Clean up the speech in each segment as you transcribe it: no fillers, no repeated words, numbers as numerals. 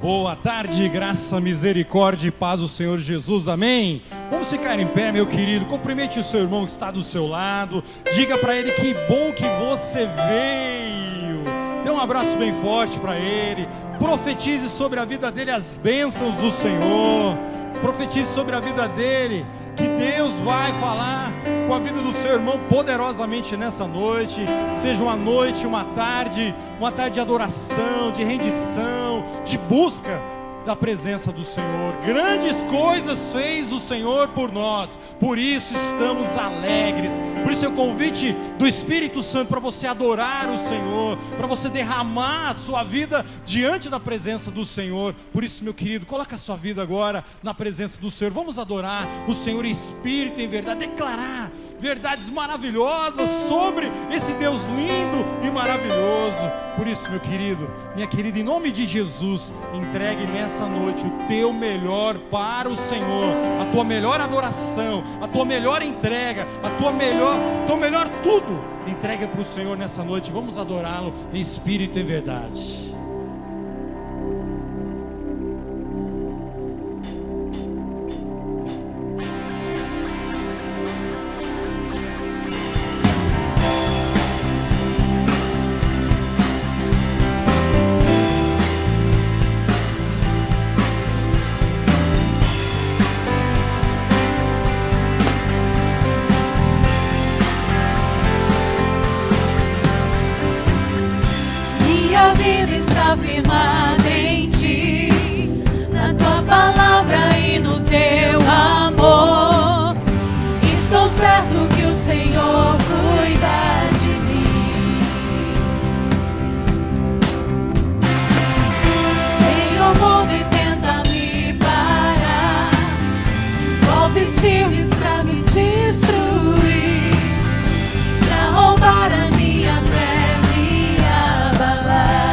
Boa tarde, graça, misericórdia e paz do Senhor Jesus, amém? Vamos ficar em pé, meu querido, cumprimente o seu irmão que está do seu lado, diga para ele que bom que você veio, dê um abraço bem forte para ele, profetize sobre a vida dele as bênçãos do Senhor, profetize sobre a vida dele, que Deus vai falar com a vida do seu irmão poderosamente nessa noite. Seja uma noite, uma tarde de adoração, de rendição, de busca da presença do Senhor. Grandes coisas fez o Senhor por nós, por isso estamos alegres. Por isso é o convite do Espírito Santo para você adorar o Senhor, para você derramar a sua vida diante da presença do Senhor. Por isso, meu querido, coloca a sua vida agora na presença do Senhor. Vamos adorar o Senhor em espírito e em verdade, declarar verdades maravilhosas sobre esse Deus lindo e maravilhoso. Por isso, meu querido, minha querida, em nome de Jesus, entregue nessa noite o teu melhor para o Senhor, a tua melhor adoração, a tua melhor entrega, teu melhor tudo, entrega para o Senhor nessa noite. Vamos adorá-lo em espírito e em verdade. Está firmada em ti, na tua palavra e no teu amor. Estou certo que o Senhor cuida de mim. Vem o mundo e tenta me parar, golpes firmes pra me destruir, pra roubar a minha fé, me abalar.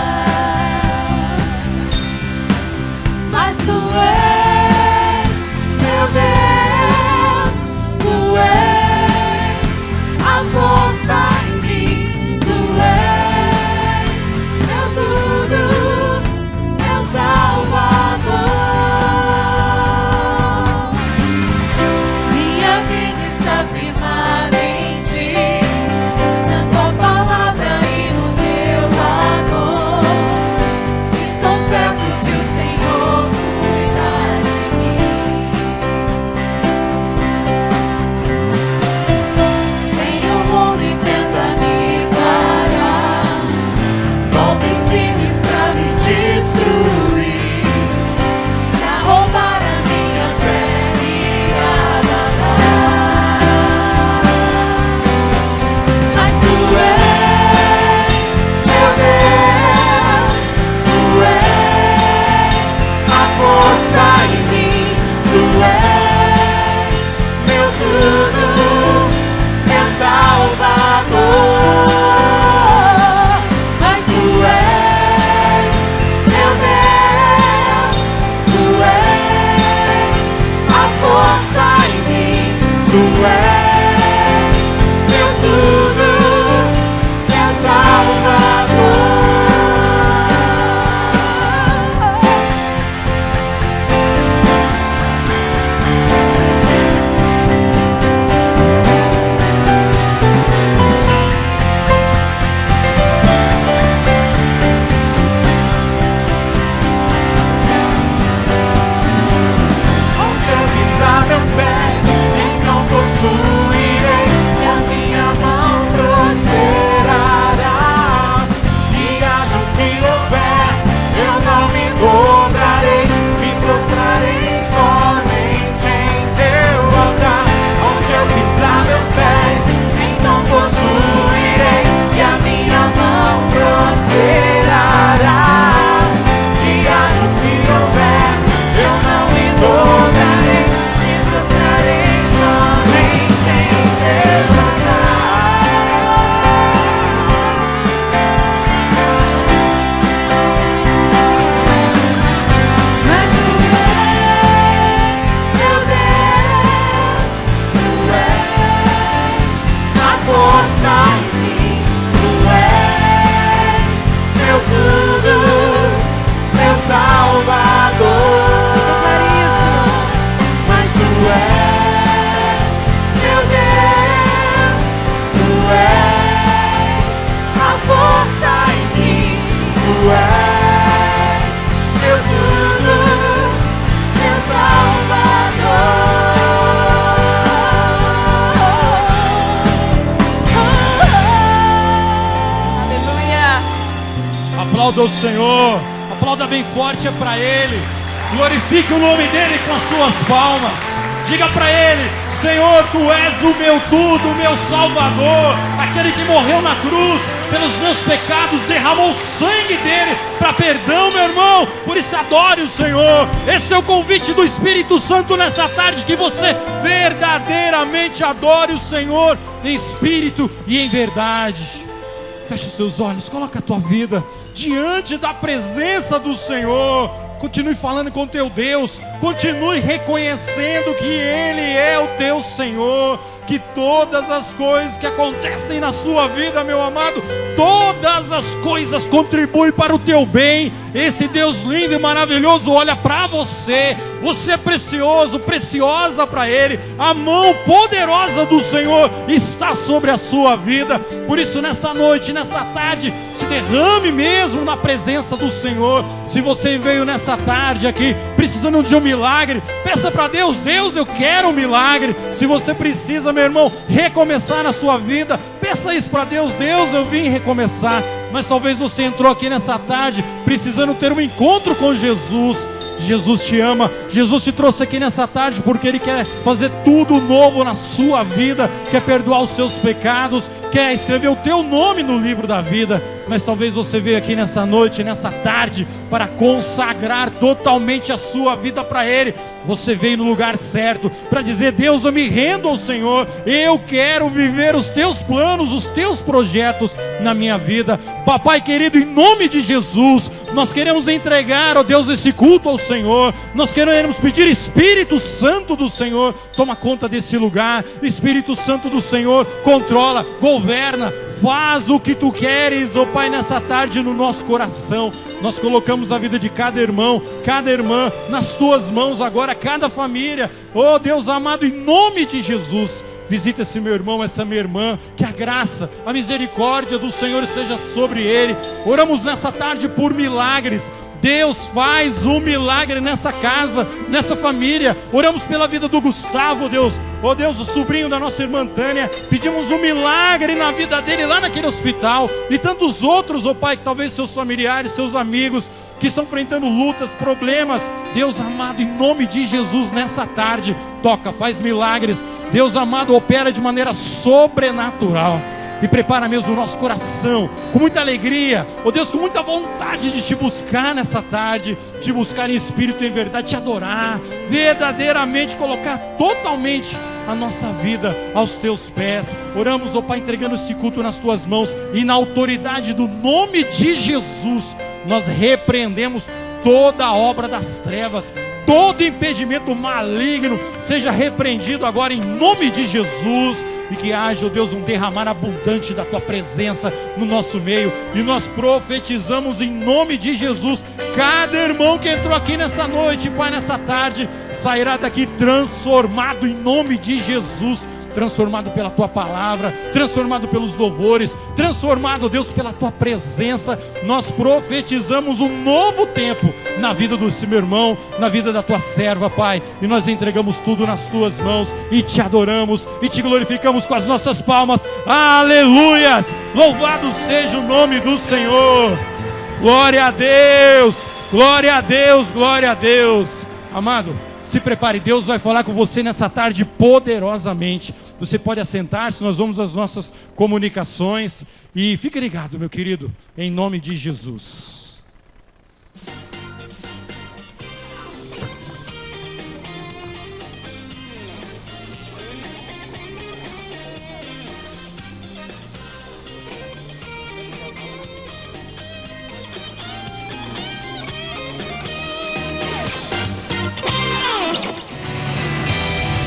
Mas tu és, meu Deus, tu és a força em mim, tu és meu tudo, meu Salvador. Minha vida está firmada em ti, na tua palavra e no teu amor. Estou certo que o Senhor destruir, pra roubar a minha fé e abalar. Mas tu és, meu Deus, tu és a força em mim, tu és meu tudo, meu Salvador. Mas tu és, força em mim, tu és meu tudo, meu Salvador. Onde eu pisar meus pés, então possuo Aplauda o Senhor. Aplauda bem forte, é para Ele. Glorifique o nome dEle com as suas palmas. Diga para Ele: Senhor, Tu és o meu tudo, o meu Salvador, aquele que morreu na cruz pelos meus pecados, derramou o sangue dEle para perdão, meu irmão. Por isso adore o Senhor. Esse é o convite do Espírito Santo nessa tarde, que você verdadeiramente adore o Senhor em espírito e em verdade. Fecha os teus olhos, coloca a tua vida diante da presença do Senhor. Continue falando com teu Deus, continue reconhecendo que Ele é o teu Senhor, que todas as coisas que acontecem na sua vida, meu amado, todas as coisas contribuem para o teu bem. Esse Deus lindo e maravilhoso olha para você. Você é precioso, preciosa para Ele. A mão poderosa do Senhor está sobre a sua vida. Por isso, nessa noite, nessa tarde, se derrame mesmo na presença do Senhor. Se você veio nessa tarde aqui precisando de um milagre, peça para Deus: Deus, eu quero um milagre. Se você precisa, meu irmão, recomeçar na sua vida, peça isso para Deus: Deus, eu vim recomeçar. Mas talvez você entrou aqui nessa tarde precisando ter um encontro com Jesus. Jesus te ama, Jesus te trouxe aqui nessa tarde porque Ele quer fazer tudo novo na sua vida, quer perdoar os seus pecados, quer escrever o teu nome no livro da vida. Mas talvez você veio aqui nessa noite, nessa tarde, para consagrar totalmente a sua vida para Ele. Você veio no lugar certo para dizer: Deus, eu me rendo ao Senhor, eu quero viver os teus planos, os teus projetos na minha vida. Papai querido, em nome de Jesus, nós queremos entregar, ó Deus, esse culto ao Senhor. Nós queremos pedir: Espírito Santo do Senhor, toma conta desse lugar. Espírito Santo do Senhor, controla, governa, faz o que Tu queres, ó Pai, nessa tarde no nosso coração. Nós colocamos a vida de cada irmão, cada irmã nas Tuas mãos agora, cada família. Oh Deus amado, em nome de Jesus, visita esse meu irmão, essa minha irmã. Que a graça, a misericórdia do Senhor esteja sobre ele. Oramos nessa tarde por milagres. Deus, faz um milagre nessa casa, nessa família. Oramos pela vida do Gustavo, Deus. Oh Deus, o sobrinho da nossa irmã Tânia. Pedimos um milagre na vida dele lá naquele hospital. E tantos outros, oh Pai, que talvez seus familiares, seus amigos, que estão enfrentando lutas, problemas. Deus amado, em nome de Jesus, nessa tarde, toca, faz milagres. Deus amado, opera de maneira sobrenatural. E prepara mesmo o nosso coração, com muita alegria, ó Deus, com muita vontade de Te buscar nessa tarde, Te buscar em espírito e em verdade, Te adorar, verdadeiramente colocar totalmente a nossa vida aos Teus pés. Oramos, ó Pai, entregando esse culto nas Tuas mãos, e na autoridade do nome de Jesus, nós repreendemos toda a obra das trevas, todo impedimento maligno seja repreendido agora em nome de Jesus. E que haja, ó Deus, um derramar abundante da Tua presença no nosso meio. E nós profetizamos em nome de Jesus: cada irmão que entrou aqui nessa noite, Pai, nessa tarde, sairá daqui transformado em nome de Jesus. Transformado pela Tua palavra, transformado pelos louvores, transformado, Deus, pela Tua presença. Nós profetizamos um novo tempo na vida desse meu irmão, na vida da Tua serva, Pai. E nós entregamos tudo nas Tuas mãos e Te adoramos e Te glorificamos com as nossas palmas. Aleluias! Louvado seja o nome do Senhor. Glória a Deus, glória a Deus, glória a Deus. Amado, se prepare, Deus vai falar com você nessa tarde poderosamente. Você pode assentar-se, nós vamos às nossas comunicações. E fique ligado, meu querido, em nome de Jesus.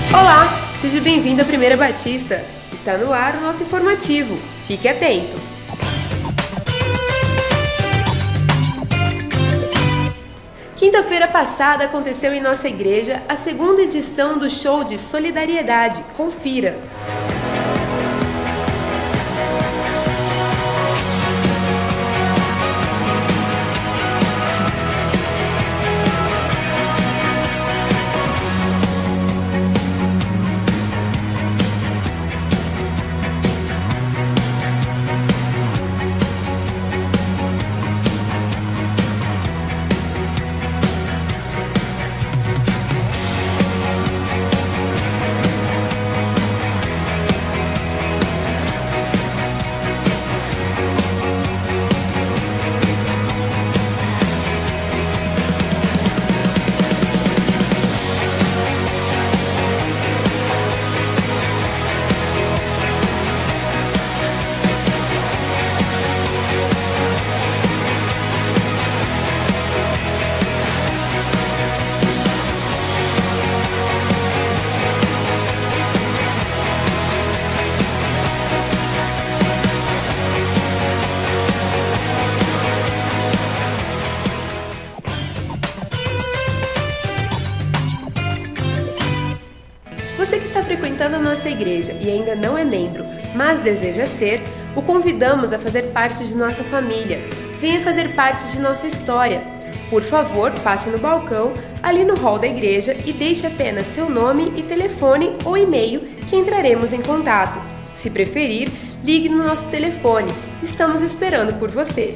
Olá, seja bem-vindo à Primeira Batista. Está no ar o nosso informativo. Fique atento. Quinta-feira passada aconteceu em nossa igreja a segunda edição do show de solidariedade. Confira. frequentando a nossa igreja e ainda não é membro, mas deseja ser, o convidamos a fazer parte de nossa família. Venha fazer parte de nossa história. Por favor, passe no balcão, ali no hall da igreja e deixe apenas seu nome e telefone ou e-mail que entraremos em contato. Se preferir, ligue no nosso telefone. Estamos esperando por você.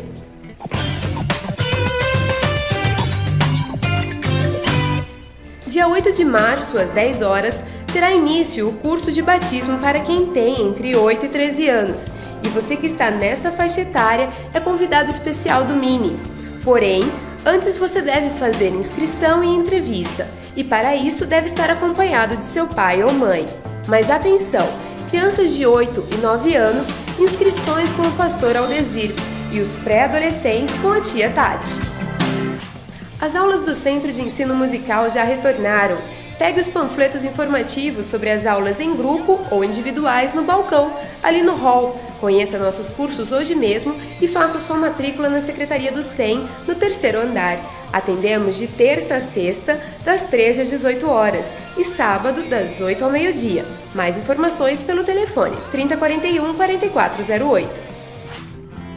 Dia 8 de março, às 10 horas, terá início o curso de batismo para quem tem entre 8 e 13 anos. E você que está nessa faixa etária é convidado especial do Mini. Porém, antes você deve fazer inscrição e entrevista. E para isso deve estar acompanhado de seu pai ou mãe. Mas atenção! Crianças de 8 e 9 anos, inscrições com o pastor Aldezir. E os pré-adolescentes com a tia Tati. As aulas do Centro de Ensino Musical já retornaram. Pegue os panfletos informativos sobre as aulas em grupo ou individuais no balcão, ali no hall. Conheça nossos cursos hoje mesmo e faça sua matrícula na Secretaria do SEM, no 3º andar. Atendemos de terça a sexta, das 13 às 18 horas e sábado, das 8 ao meio-dia. Mais informações pelo telefone 3041 4408.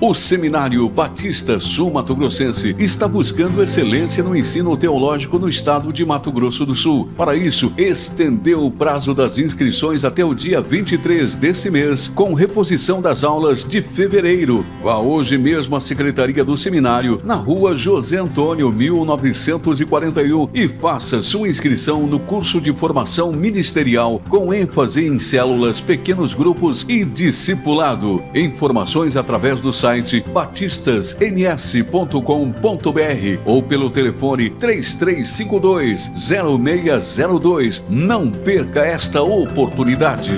O Seminário Batista Sul Mato Grossense está buscando excelência no ensino teológico no estado de Mato Grosso do Sul. Para isso, estendeu o prazo das inscrições até o dia 23 desse mês, com reposição das aulas de fevereiro. Vá hoje mesmo à Secretaria do Seminário, na rua José Antônio, 1941, e faça sua inscrição no curso de formação ministerial, com ênfase em células, pequenos grupos e discipulado. Informações através do site batistasns.com.br ou pelo telefone 3352-0602. Não perca esta oportunidade.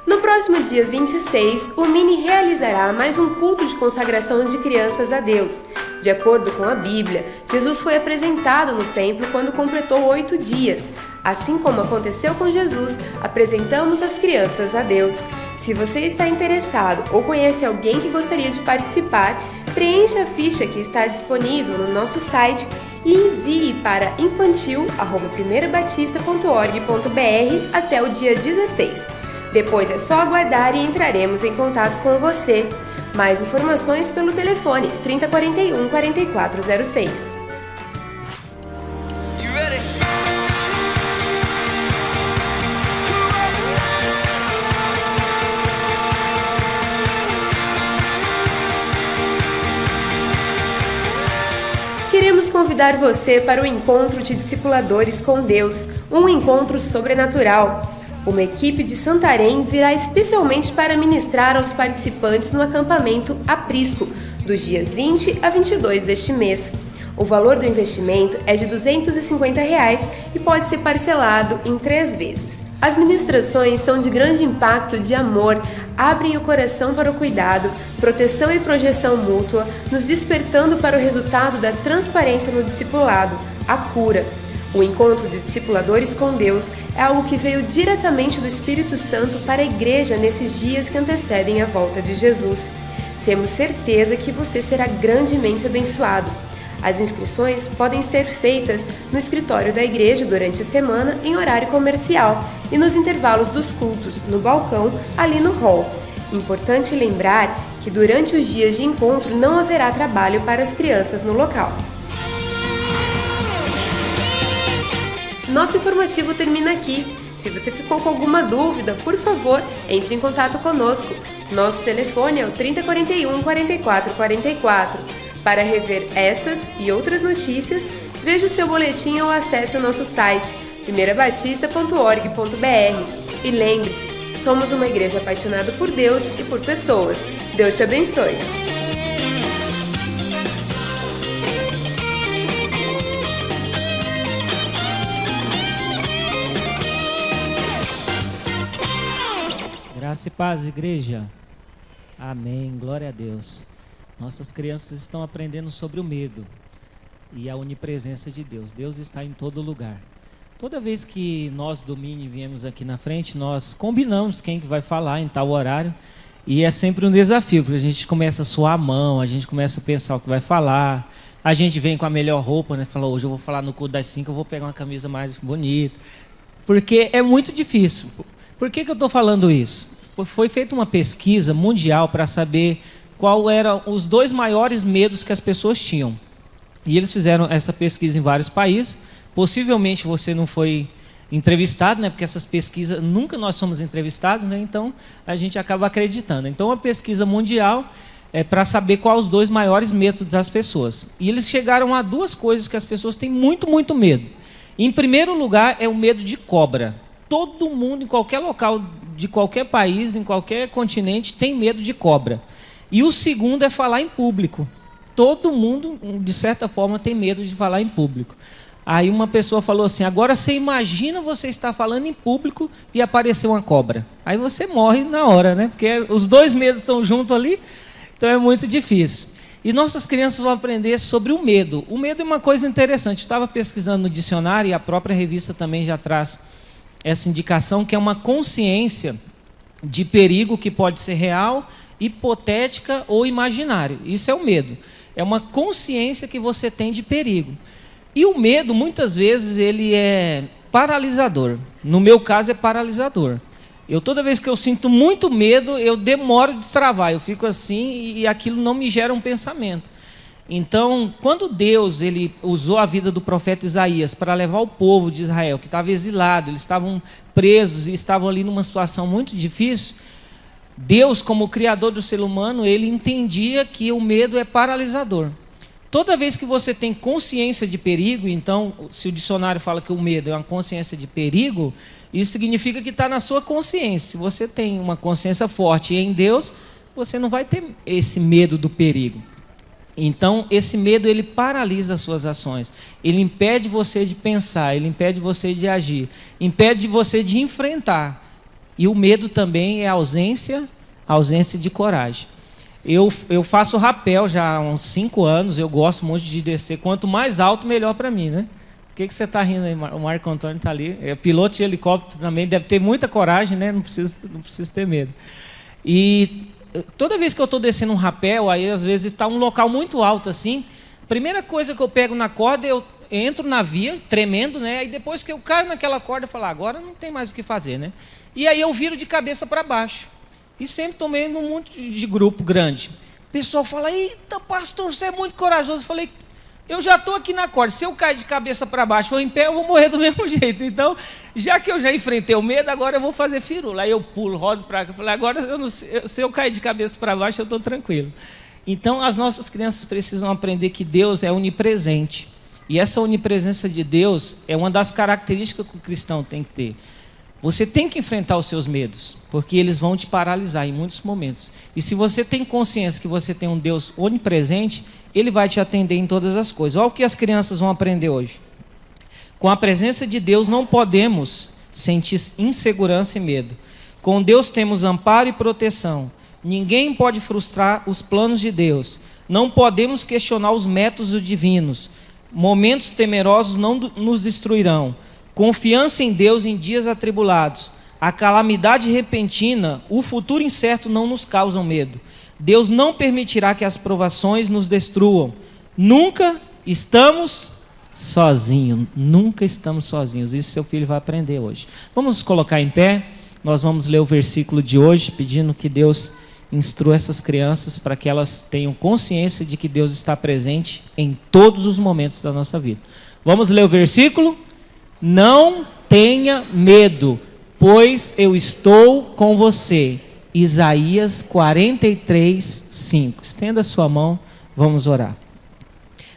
No próximo dia 26, o Mini realizará mais um culto de consagração de crianças a Deus. De acordo com a Bíblia, Jesus foi apresentado no templo quando completou 8 dias. Assim como aconteceu com Jesus, apresentamos as crianças a Deus. Se você está interessado ou conhece alguém que gostaria de participar, preencha a ficha que está disponível no nosso site e envie para infantil@primeirabatista.org.br até o dia 16. Depois é só aguardar e entraremos em contato com você. Mais informações pelo telefone 3041 4406. Queremos convidar você para o encontro de discipuladores com Deus, um encontro sobrenatural. Uma equipe de Santarém virá especialmente para ministrar aos participantes no acampamento Aprisco, dos dias 20 a 22 deste mês. O valor do investimento é de R$ 250 e pode ser parcelado em 3 vezes. As ministrações são de grande impacto de amor, abrem o coração para o cuidado, proteção e projeção mútua, nos despertando para o resultado da transparência no discipulado, a cura. O encontro de discipuladores com Deus é algo que veio diretamente do Espírito Santo para a igreja nesses dias que antecedem a volta de Jesus. Temos certeza que você será grandemente abençoado. As inscrições podem ser feitas no escritório da igreja durante a semana em horário comercial e nos intervalos dos cultos, no balcão, ali no hall. Importante lembrar que durante os dias de encontro não haverá trabalho para as crianças no local. Nosso informativo termina aqui. Se você ficou com alguma dúvida, por favor, entre em contato conosco. Nosso telefone é o 3041 4444. Para rever essas e outras notícias, veja o seu boletim ou acesse o nosso site primeirabatista.org.br. E lembre-se, somos uma igreja apaixonada por Deus e por pessoas. Deus te abençoe. Graça e paz, igreja. Amém, glória a Deus. Nossas crianças estão aprendendo sobre o medo e a onipresença de Deus. Deus está em todo lugar. Toda vez que nós do Mini viemos aqui na frente, nós combinamos quem que vai falar em tal horário. E é sempre um desafio, porque a gente começa a suar a mão, a gente começa a pensar o que vai falar. A gente vem com a melhor roupa, né? Fala, hoje eu vou falar no culto das 5, eu vou pegar uma camisa mais bonita. Porque é muito difícil. Por que eu estou falando isso? Foi feita uma pesquisa mundial para saber qual eram os 2 maiores medos que as pessoas tinham. E eles fizeram essa pesquisa em vários países. Possivelmente você não foi entrevistado, né? Porque essas pesquisas, nunca nós somos entrevistados, né? Então a gente acaba acreditando. Então a pesquisa mundial é para saber quais os 2 maiores medos das pessoas. E eles chegaram a 2 coisas que as pessoas têm muito, muito medo. Em primeiro lugar é o medo de cobra. Todo mundo, em qualquer local, de qualquer país, em qualquer continente, tem medo de cobra. E o segundo é falar em público. Todo mundo, de certa forma, tem medo de falar em público. Aí uma pessoa falou assim, agora você imagina você estar falando em público e aparecer uma cobra. Aí você morre na hora, né? Porque os 2 medos estão juntos ali, então é muito difícil. E nossas crianças vão aprender sobre o medo. O medo é uma coisa interessante. Eu estava pesquisando no dicionário e a própria revista também já traz essa indicação, que é uma consciência de perigo que pode ser real, hipotética ou imaginária. Isso é o medo. É uma consciência que você tem de perigo. E o medo, muitas vezes, ele é paralisador. No meu caso, é paralisador. Toda vez que eu sinto muito medo, eu demoro de destravar. Eu fico assim e aquilo não me gera um pensamento. Então, quando Deus ele usou a vida do profeta Isaías para levar o povo de Israel, que estava exilado, eles estavam presos e estavam ali numa situação muito difícil, Deus, como o criador do ser humano, ele entendia que o medo é paralisador. Toda vez que você tem consciência de perigo, então, se o dicionário fala que o medo é uma consciência de perigo, isso significa que está na sua consciência. Se você tem uma consciência forte em Deus, você não vai ter esse medo do perigo. Então, esse medo, ele paralisa as suas ações. Ele impede você de pensar, ele impede você de agir, impede você de enfrentar. E o medo também é ausência de coragem. Eu faço rapel já há uns 5 anos, eu gosto muito de descer. Quanto mais alto, melhor para mim, né? O que você está rindo aí? O Marco Antônio está ali. É piloto de helicóptero também, deve ter muita coragem, né? Não precisa ter medo. E toda vez que eu estou descendo um rapel, aí às vezes está um local muito alto assim, primeira coisa que eu pego na corda, eu entro na via, tremendo, né? Aí depois que eu caio naquela corda, eu falo, agora não tem mais o que fazer, né? E aí eu viro de cabeça para baixo. E sempre tomei num monte de grupo grande. O pessoal fala, eita, pastor, você é muito corajoso. Eu falei, eu já estou aqui na corda, se eu cair de cabeça para baixo ou em pé, eu vou morrer do mesmo jeito. Então, já que eu já enfrentei o medo, agora eu vou fazer firula. Aí eu pulo, rodo para cá. Eu falei, agora se eu cair de cabeça para baixo, eu estou tranquilo. Então, as nossas crianças precisam aprender que Deus é onipresente. E essa onipresença de Deus é uma das características que o cristão tem que ter. Você tem que enfrentar os seus medos, porque eles vão te paralisar em muitos momentos. E se você tem consciência que você tem um Deus onipresente, Ele vai te atender em todas as coisas. Olha o que as crianças vão aprender hoje. Com a presença de Deus não podemos sentir insegurança e medo. Com Deus temos amparo e proteção. Ninguém pode frustrar os planos de Deus. Não podemos questionar os métodos divinos. Momentos temerosos não nos destruirão. Confiança em Deus em dias atribulados. A calamidade repentina, o futuro incerto não nos causam medo. Deus não permitirá que as provações nos destruam. Nunca estamos sozinhos. Nunca estamos sozinhos. Isso seu filho vai aprender hoje. Vamos nos colocar em pé. Nós vamos ler o versículo de hoje, pedindo que Deus instrua essas crianças para que elas tenham consciência de que Deus está presente em todos os momentos da nossa vida. Vamos ler o versículo? Não tenha medo, pois eu estou com você. Isaías 43, 5. Estenda a sua mão, vamos orar.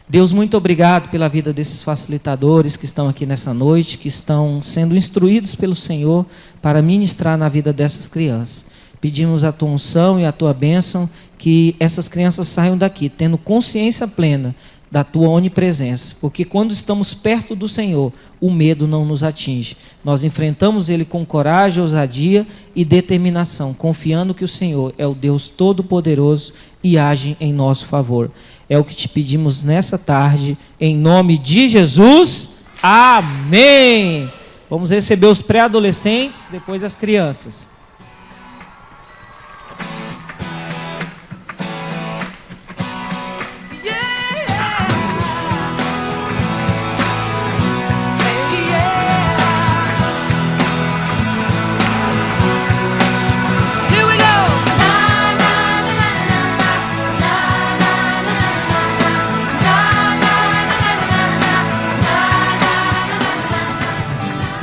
Deus, muito obrigado pela vida desses facilitadores que estão aqui nessa noite, que estão sendo instruídos pelo Senhor para ministrar na vida dessas crianças. Pedimos a tua unção e a tua bênção, que essas crianças saiam daqui tendo consciência plena da tua onipresença, porque quando estamos perto do Senhor, o medo não nos atinge. Nós enfrentamos ele com coragem, ousadia e determinação, confiando que o Senhor é o Deus Todo-Poderoso e age em nosso favor. É o que te pedimos nessa tarde, em nome de Jesus. Amém! Vamos receber os pré-adolescentes, depois as crianças.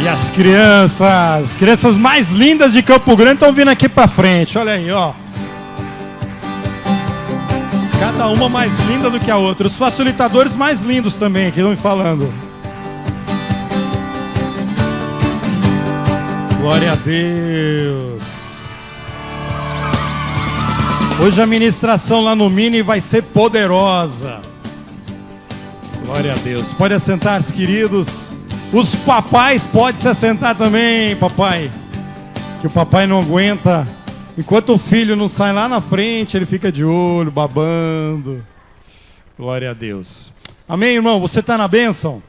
E as crianças mais lindas de Campo Grande estão vindo aqui pra frente. Olha aí, ó. Cada uma mais linda do que a outra. Os facilitadores mais lindos também aqui estão me falando. Glória a Deus. Hoje a ministração lá no Mini vai ser poderosa. Glória a Deus. Pode assentar-se, queridos. Os papais podem se assentar também, papai. Que o papai não aguenta. Enquanto o filho não sai lá na frente, ele fica de olho, babando. Glória a Deus. Amém, irmão? Você está na bênção?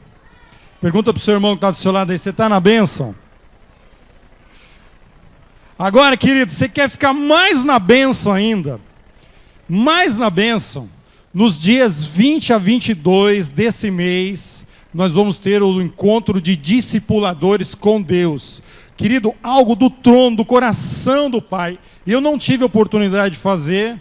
Pergunta para o seu irmão que está do seu lado aí, você está na bênção? Agora, querido, você quer ficar mais na bênção ainda? Mais na bênção? Nos dias 20 a 22 desse mês, nós vamos ter o encontro de discipuladores com Deus. Querido, algo do trono, do coração do Pai. Eu não tive a oportunidade de fazer,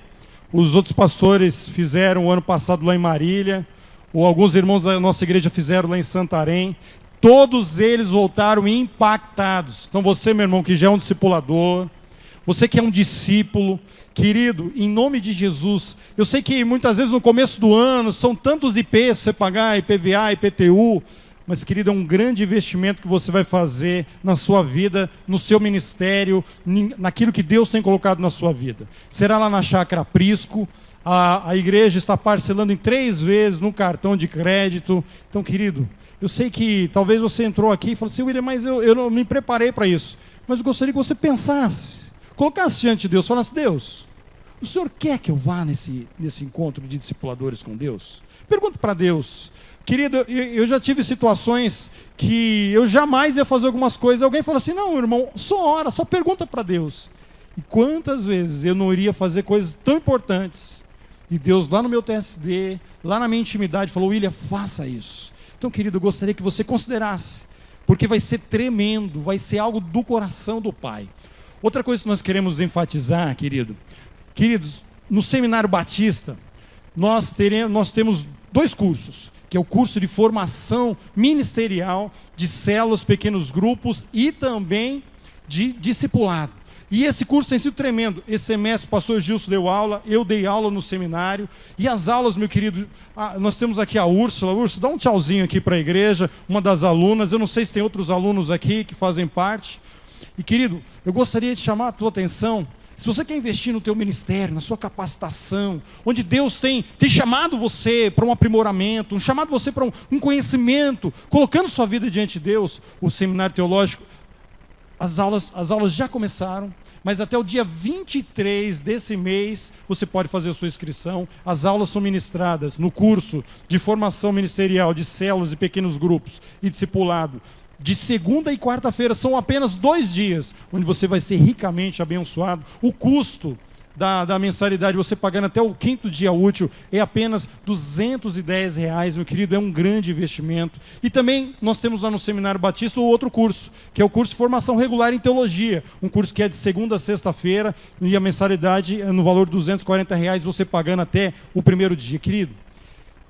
os outros pastores fizeram o ano passado lá em Marília, ou alguns irmãos da nossa igreja fizeram lá em Santarém. Todos eles voltaram impactados. Então você, meu irmão, que já é um discipulador, você que é um discípulo, querido, em nome de Jesus, eu sei que muitas vezes no começo do ano são tantos IPs para você pagar, IPVA, IPTU, mas, querido, é um grande investimento que você vai fazer na sua vida, no seu ministério, naquilo que Deus tem colocado na sua vida. Será lá na Chácara Prisco, a igreja está parcelando em 3 vezes no cartão de crédito. Então, querido, eu sei que talvez você entrou aqui e falou assim, William, mas eu não me preparei para isso. Mas eu gostaria que você pensasse, colocasse diante de Deus, falasse, Deus, o Senhor quer que eu vá nesse encontro de discipuladores com Deus? Pergunta para Deus. Querido, eu já tive situações que eu jamais ia fazer algumas coisas. Alguém falou assim, não, irmão, só ora, só pergunta para Deus. E quantas vezes eu não iria fazer coisas tão importantes? E Deus lá no meu TSD, lá na minha intimidade, falou, William, faça isso. Então, querido, eu gostaria que você considerasse, porque vai ser tremendo, vai ser algo do coração do Pai. Outra coisa que nós queremos enfatizar, queridos, no Seminário Batista, nós temos 2 cursos, que é o curso de formação ministerial de células, pequenos grupos e também de discipulado. E esse curso tem sido tremendo. Esse semestre o pastor Gilson deu aula, eu dei aula no seminário. E as aulas, meu querido, nós temos aqui a Úrsula. Úrsula, dá um tchauzinho aqui para a igreja, uma das alunas. Eu não sei se tem outros alunos aqui que fazem parte. E, querido, eu gostaria de chamar a tua atenção. Se você quer investir no teu ministério, na sua capacitação, onde Deus tem chamado você para um aprimoramento, chamado você para um conhecimento, colocando sua vida diante de Deus, o Seminário Teológico, as aulas já começaram, mas até o dia 23 desse mês você pode fazer a sua inscrição. As aulas são ministradas no curso de formação ministerial de células e pequenos grupos e discipulado. De segunda e quarta-feira, são apenas 2 dias, onde você vai ser ricamente abençoado. O custo da mensalidade, você pagando até o 5º dia útil, é apenas R$210, meu querido, é um grande investimento. E também nós temos lá no Seminário Batista o outro curso, que é o curso de formação regular em teologia, um curso que é de segunda a sexta-feira, e a mensalidade é no valor de R$240, você pagando até o 1º dia. Querido,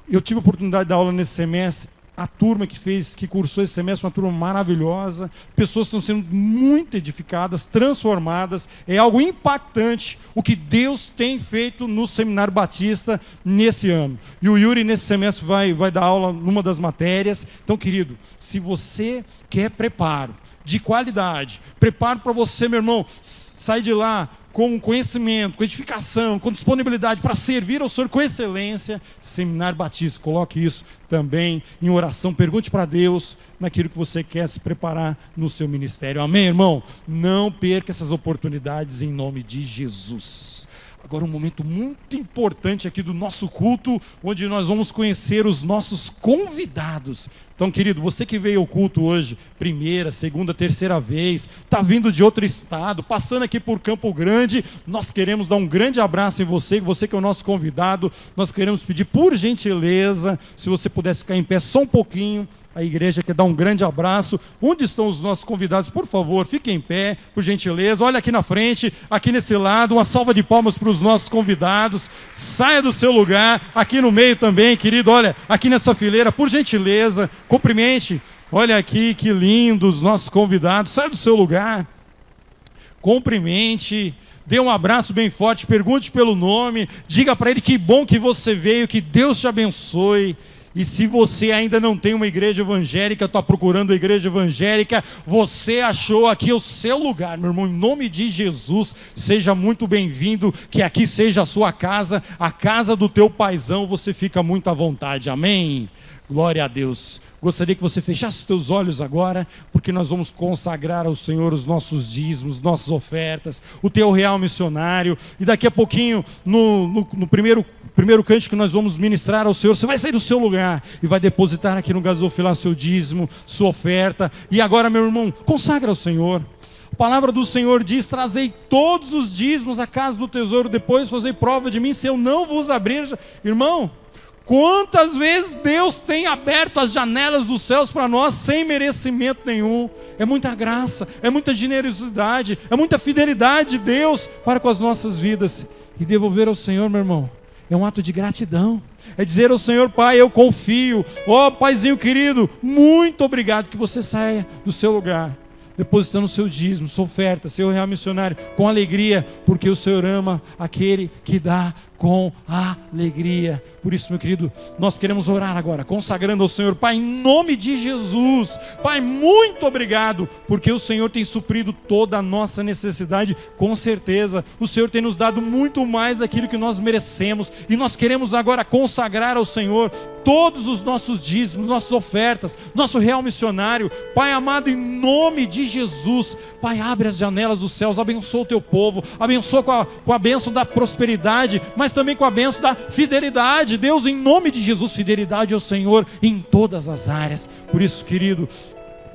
eu tive a oportunidade de dar aula nesse semestre. A turma que cursou esse semestre, uma turma maravilhosa, pessoas estão sendo muito edificadas, transformadas, é algo impactante o que Deus tem feito no Seminário Batista nesse ano. E o Yuri nesse semestre vai dar aula numa das matérias. Então, querido, se você quer preparo de qualidade, preparo para você, meu irmão, sair de lá com conhecimento, com edificação, com disponibilidade para servir ao Senhor com excelência, Seminário Batista, coloque isso também em oração, pergunte para Deus naquilo que você quer se preparar no seu ministério. Amém, irmão? Não perca essas oportunidades em nome de Jesus. Agora um momento muito importante aqui do nosso culto, onde nós vamos conhecer os nossos convidados. Então, querido, você que veio ao culto hoje, 1ª, 2ª, 3ª vez, está vindo de outro estado, passando aqui por Campo Grande, nós queremos dar um grande abraço em você que é o nosso convidado. Nós queremos pedir, por gentileza, se você pudesse ficar em pé só um pouquinho. A igreja quer dar um grande abraço. Onde estão os nossos convidados? Por favor, fiquem em pé, por gentileza. Olha aqui na frente, aqui nesse lado, uma salva de palmas para os nossos convidados. Saia do seu lugar, aqui no meio também, querido. Olha, aqui nessa fileira, por gentileza, cumprimente Olha aqui que lindos nossos convidados. Sai do seu lugar, cumprimente, dê um abraço bem forte, pergunte pelo nome, diga para ele que bom que você veio, que Deus te abençoe. E se você ainda não tem uma igreja evangélica, está procurando a igreja evangélica, você achou aqui o seu lugar, meu irmão. Em nome de Jesus, seja muito bem-vindo, que aqui seja a sua casa, a casa do teu paizão, você fica muito à vontade, amém? Glória a Deus. Gostaria que você fechasse os teus olhos agora, porque nós vamos consagrar ao Senhor os nossos dízimos, nossas ofertas, o teu real missionário, e daqui a pouquinho, no primeiro cântico que nós vamos ministrar ao Senhor, você vai sair do seu lugar e vai depositar aqui no gasofilar seu dízimo, sua oferta. E agora, meu irmão, consagra ao Senhor. A palavra do Senhor diz: trazei todos os dízimos à casa do tesouro, depois fazei prova de mim, se eu não vos abrir. Irmão, quantas vezes Deus tem aberto as janelas dos céus para nós sem merecimento nenhum. É muita graça, é muita generosidade, é muita fidelidade de Deus para com as nossas vidas. E devolver ao Senhor, meu irmão, é um ato de gratidão. É dizer ao Senhor: Pai, eu confio. Ó, Paizinho querido, muito obrigado. Que você saia do seu lugar depositando o seu dízimo, sua oferta, seu real missionário com alegria, porque o Senhor ama aquele que dá com alegria. Por isso, meu querido, nós queremos orar agora, consagrando ao Senhor. Pai, em nome de Jesus, Pai, muito obrigado, porque o Senhor tem suprido toda a nossa necessidade. Com certeza, o Senhor tem nos dado muito mais daquilo que nós merecemos, e nós queremos agora consagrar ao Senhor todos os nossos dízimos, nossas ofertas, nosso real missionário. Pai amado, em nome de Jesus, Pai, abre as janelas dos céus, abençoa o teu povo, abençoa com a bênção da prosperidade, mas também com a bênção da fidelidade. Deus, em nome de Jesus, fidelidade ao Senhor em todas as áreas. Por isso, querido,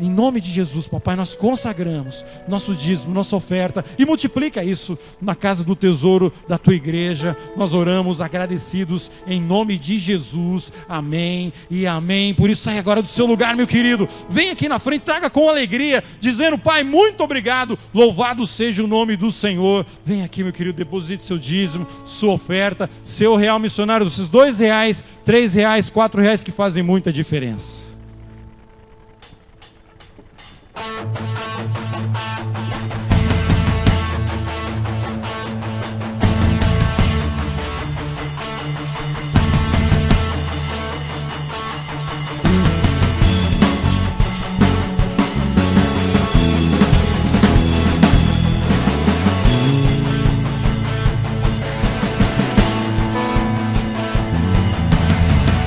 em nome de Jesus, papai, nós consagramos nosso dízimo, nossa oferta, e multiplica isso na casa do tesouro da tua igreja. Nós oramos agradecidos em nome de Jesus, amém e amém. Por isso, sai agora do seu lugar, meu querido, vem aqui na frente, traga com alegria, dizendo: Pai, muito obrigado, louvado seja o nome do Senhor. Vem aqui, meu querido, deposite seu dízimo, sua oferta, seu real missionário, esses R$2, R$3, R$4, que fazem muita diferença.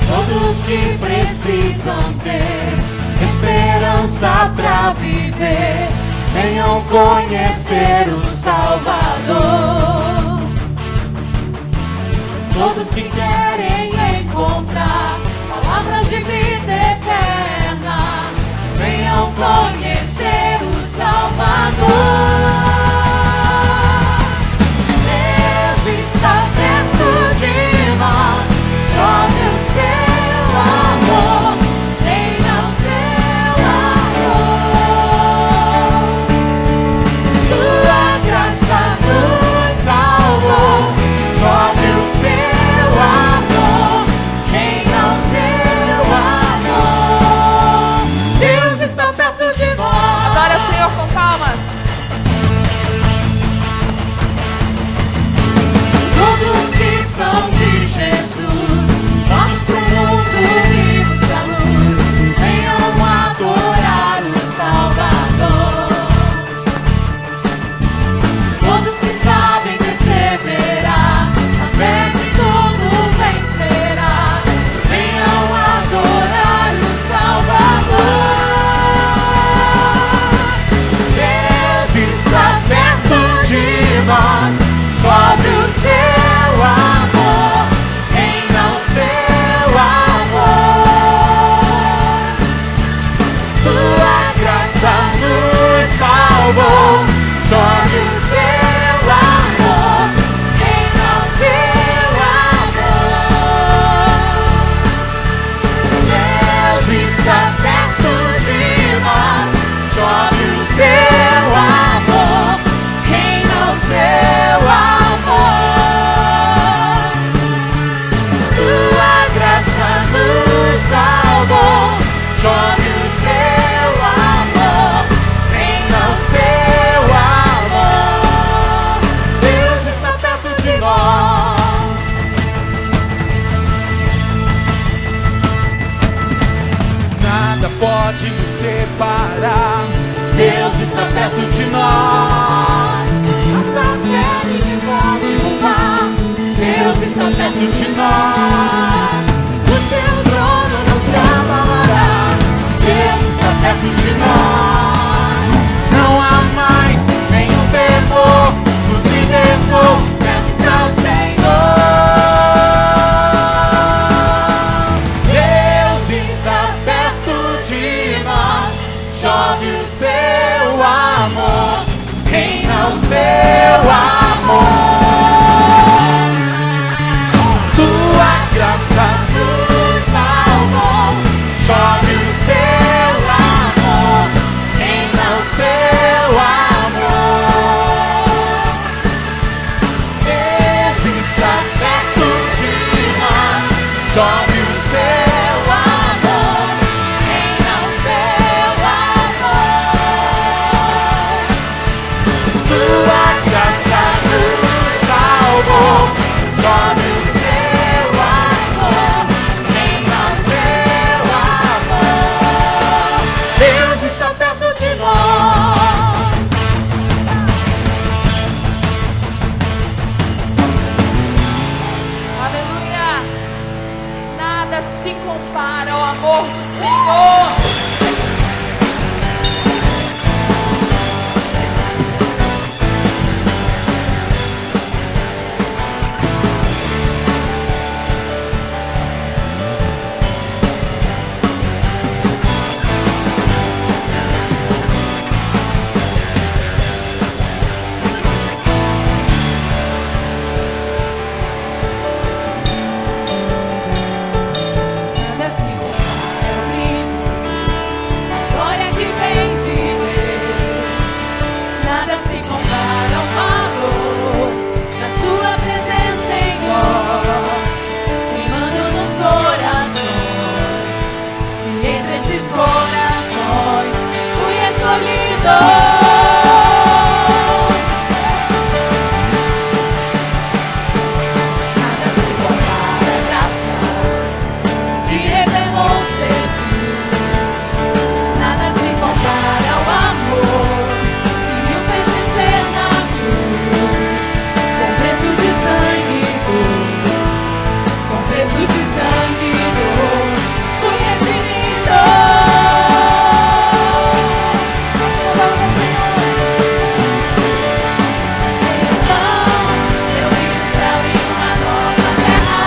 Todos que precisam ter esperança pra viver, venham conhecer o Salvador. Todos que querem encontrar palavras de vida eterna, venham conhecer o Salvador. Deus está perto de nós, chove o seu amor. pode nos separar. Deus está perto de nós. Nossa fé ninguém pode roubar. Deus está perto de nós. O seu trono não se abalará. Deus está perto de nós. Não há mais nenhum temor. Nos libertou, perto está o Senhor. Deus está perto de nós. Chove o seu amor, reina o seu amor. Sua graça nos salvou. Chove o seu amor, reina o seu amor. Deus está perto de nós. Chove o seu amor, reina o seu amor. Sua graça nos salvou. Chove o seu amor, reina o seu amor. Deus está perto de nós. Aleluia! Nada se compara ao amor do Senhor. Nada se compara ao brilho, a glória que vem de Deus. Nada se compara ao valor da sua presença em nós, queimando nos corações. E entre esses corações fui escolhido. Nada se compara à graça que revelou Jesus. Nada se compara ao amor que o fez descer na cruz. Com preço de sangue dor, com preço de sangue dor, fui redimido. Louvamos ao Senhor. Então eu vi o céu e uma nova terra,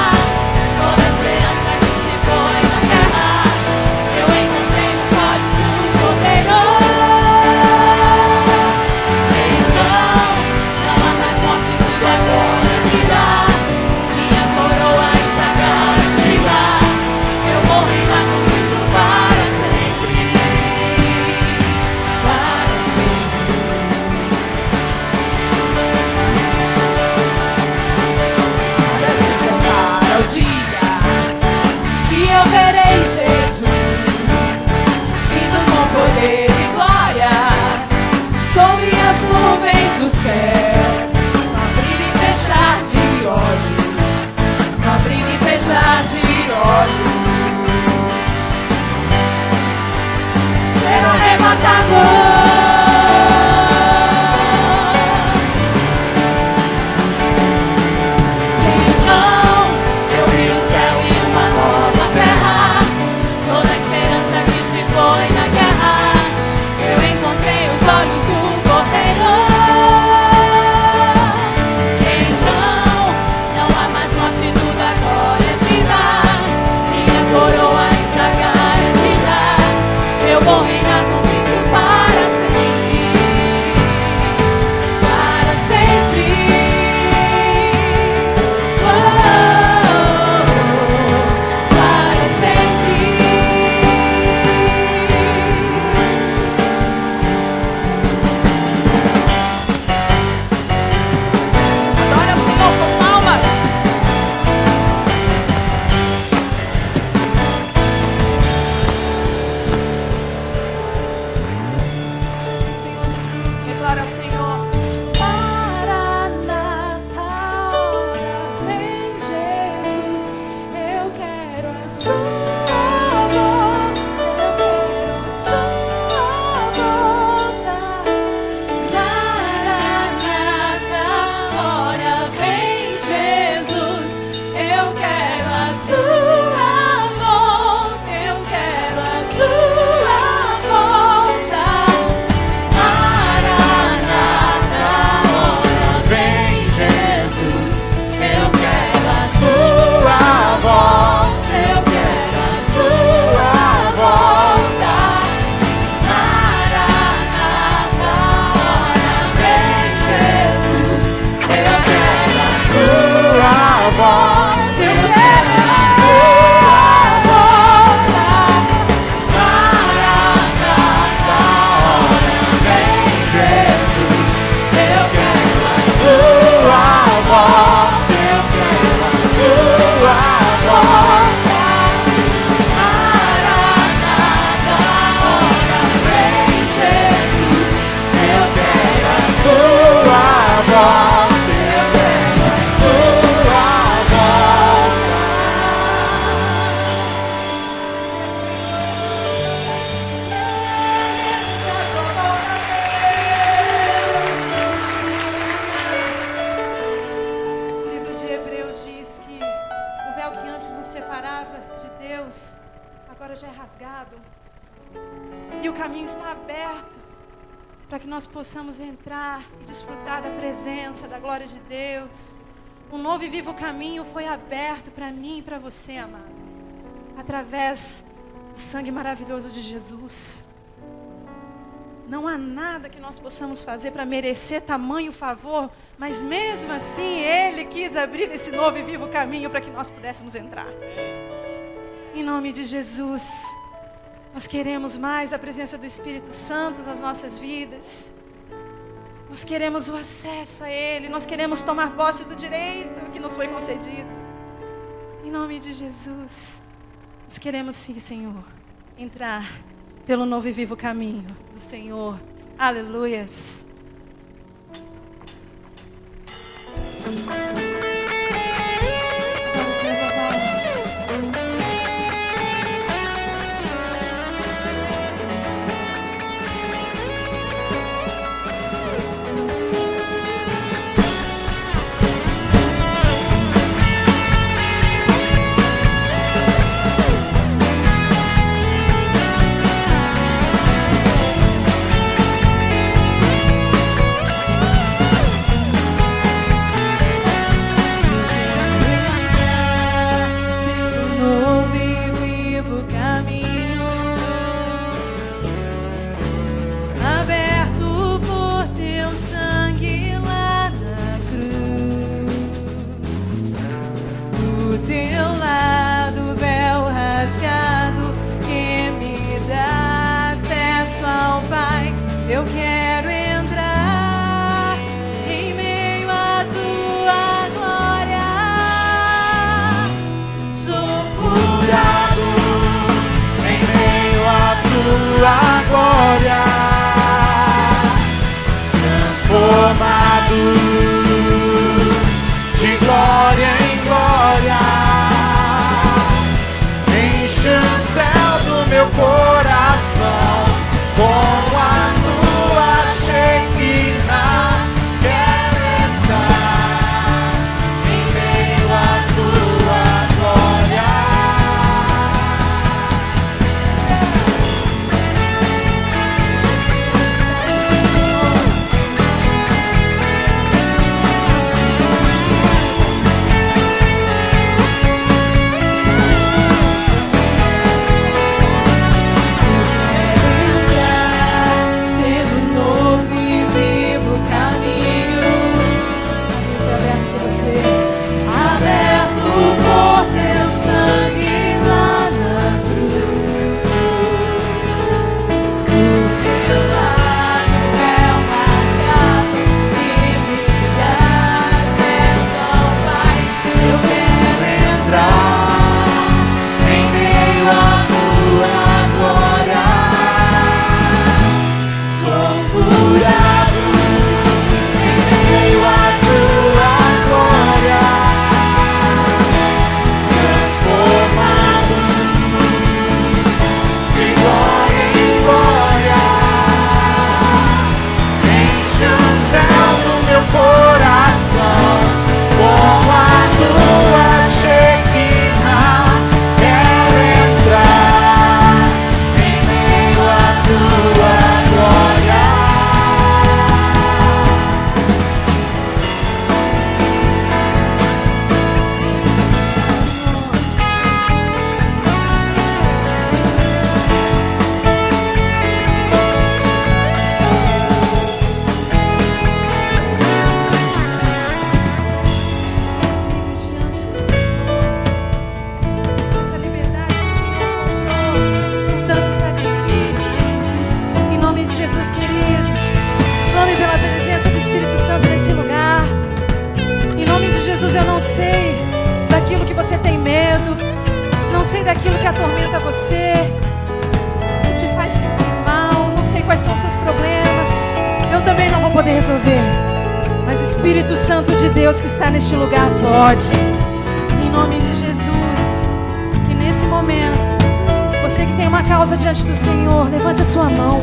toda a esperança que se foi na terra. Eu encontrei nos olhos do Cordeiro. Então não há mais morte, tudo agora é vida. Minha coroa está garantida. Eu vou reinar com Cristo para sempre. Para sempre. Nada se compara ao dia que eu verei Jesus vindo com poder e glória sobre as nuvens dos céus. No abrir e fechar de olhos, no abrir e fechar de olhos, ser arrebatado. Então eu vi o céu e uma nova terra, toda a esperança que se foi na guerra. Eu encontrei os olhos do Cordeiro. Então não há mais morte, tudo agora é vida. separava de Deus agora já é rasgado. E o caminho está aberto para que nós possamos entrar e desfrutar da presença, da glória de Deus. Um novo e vivo caminho foi aberto para mim e para você, amado, através do sangue maravilhoso de Jesus. Não há nada que nós possamos fazer para merecer tamanho favor, mas mesmo assim Ele quis abrir esse novo e vivo caminho para que nós pudéssemos entrar. Em nome de Jesus, nós queremos mais a presença do Espírito Santo nas nossas vidas. Nós queremos o acesso a Ele, nós queremos tomar posse do direito que nos foi concedido. Em nome de Jesus, nós queremos sim, Senhor, entrar pelo novo e vivo caminho do Senhor. Aleluias. Vamos levantar-nos. Eu quero entrar em meio à tua glória. Sou curado em meio à tua glória, transformado de glória em glória. Enche o céu do meu coração com a tua Shekinah. Quero estar em meio à tua glória. Neste lugar pode, em nome de Jesus, que nesse momento, você que tem uma causa diante do Senhor, levante a sua mão,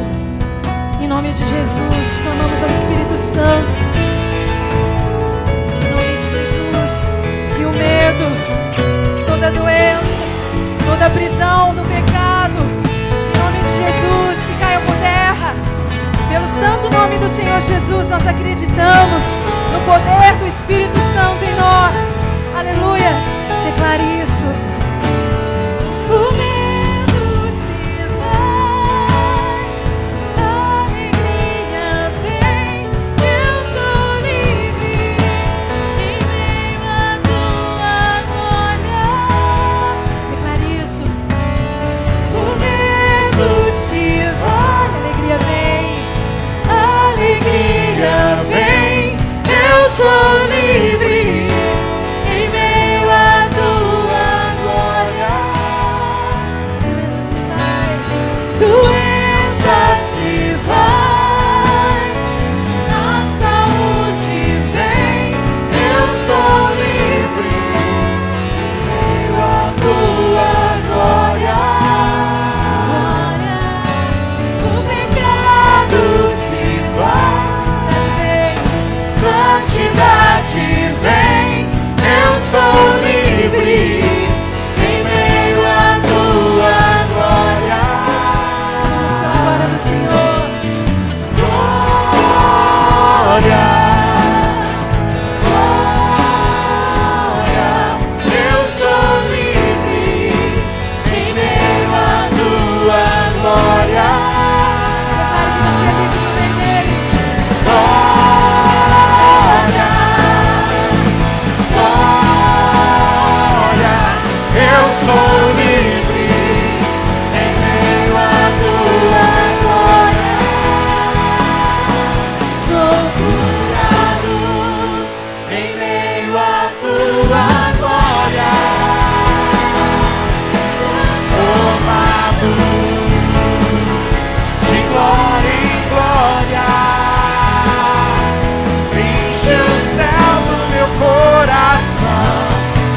em nome de Jesus, clamamos ao Espírito Santo, em nome de Jesus, que o medo, toda toda doença, toda prisão do pecado, em nome de Jesus, que caia por terra. Pelo santo nome do Senhor Jesus, nós acreditamos no poder do Espírito Santo em nós. Aleluias. Declare isso. O medo se vai, a alegria vem, eu sou livre em meio à tua glória. Declare isso. O medo se vai, a alegria vem, a alegria vem, eu sou livre em meio à tua glória. Doença se vai, doença se vai, a saúde vem, eu sou livre em meio à tua glória. O pecado se vai, santidade vem, eu sou livre em meio à tua glória. Chamamos pela glória do Senhor. Glória, glória, eu sou livre em meio à tua glória. Declare que você é livre no meio dele. Eu sou livre em meio à tua glória. Sou curado em meio à tua glória. Transformado de glória em glória. Enche o céu do meu coração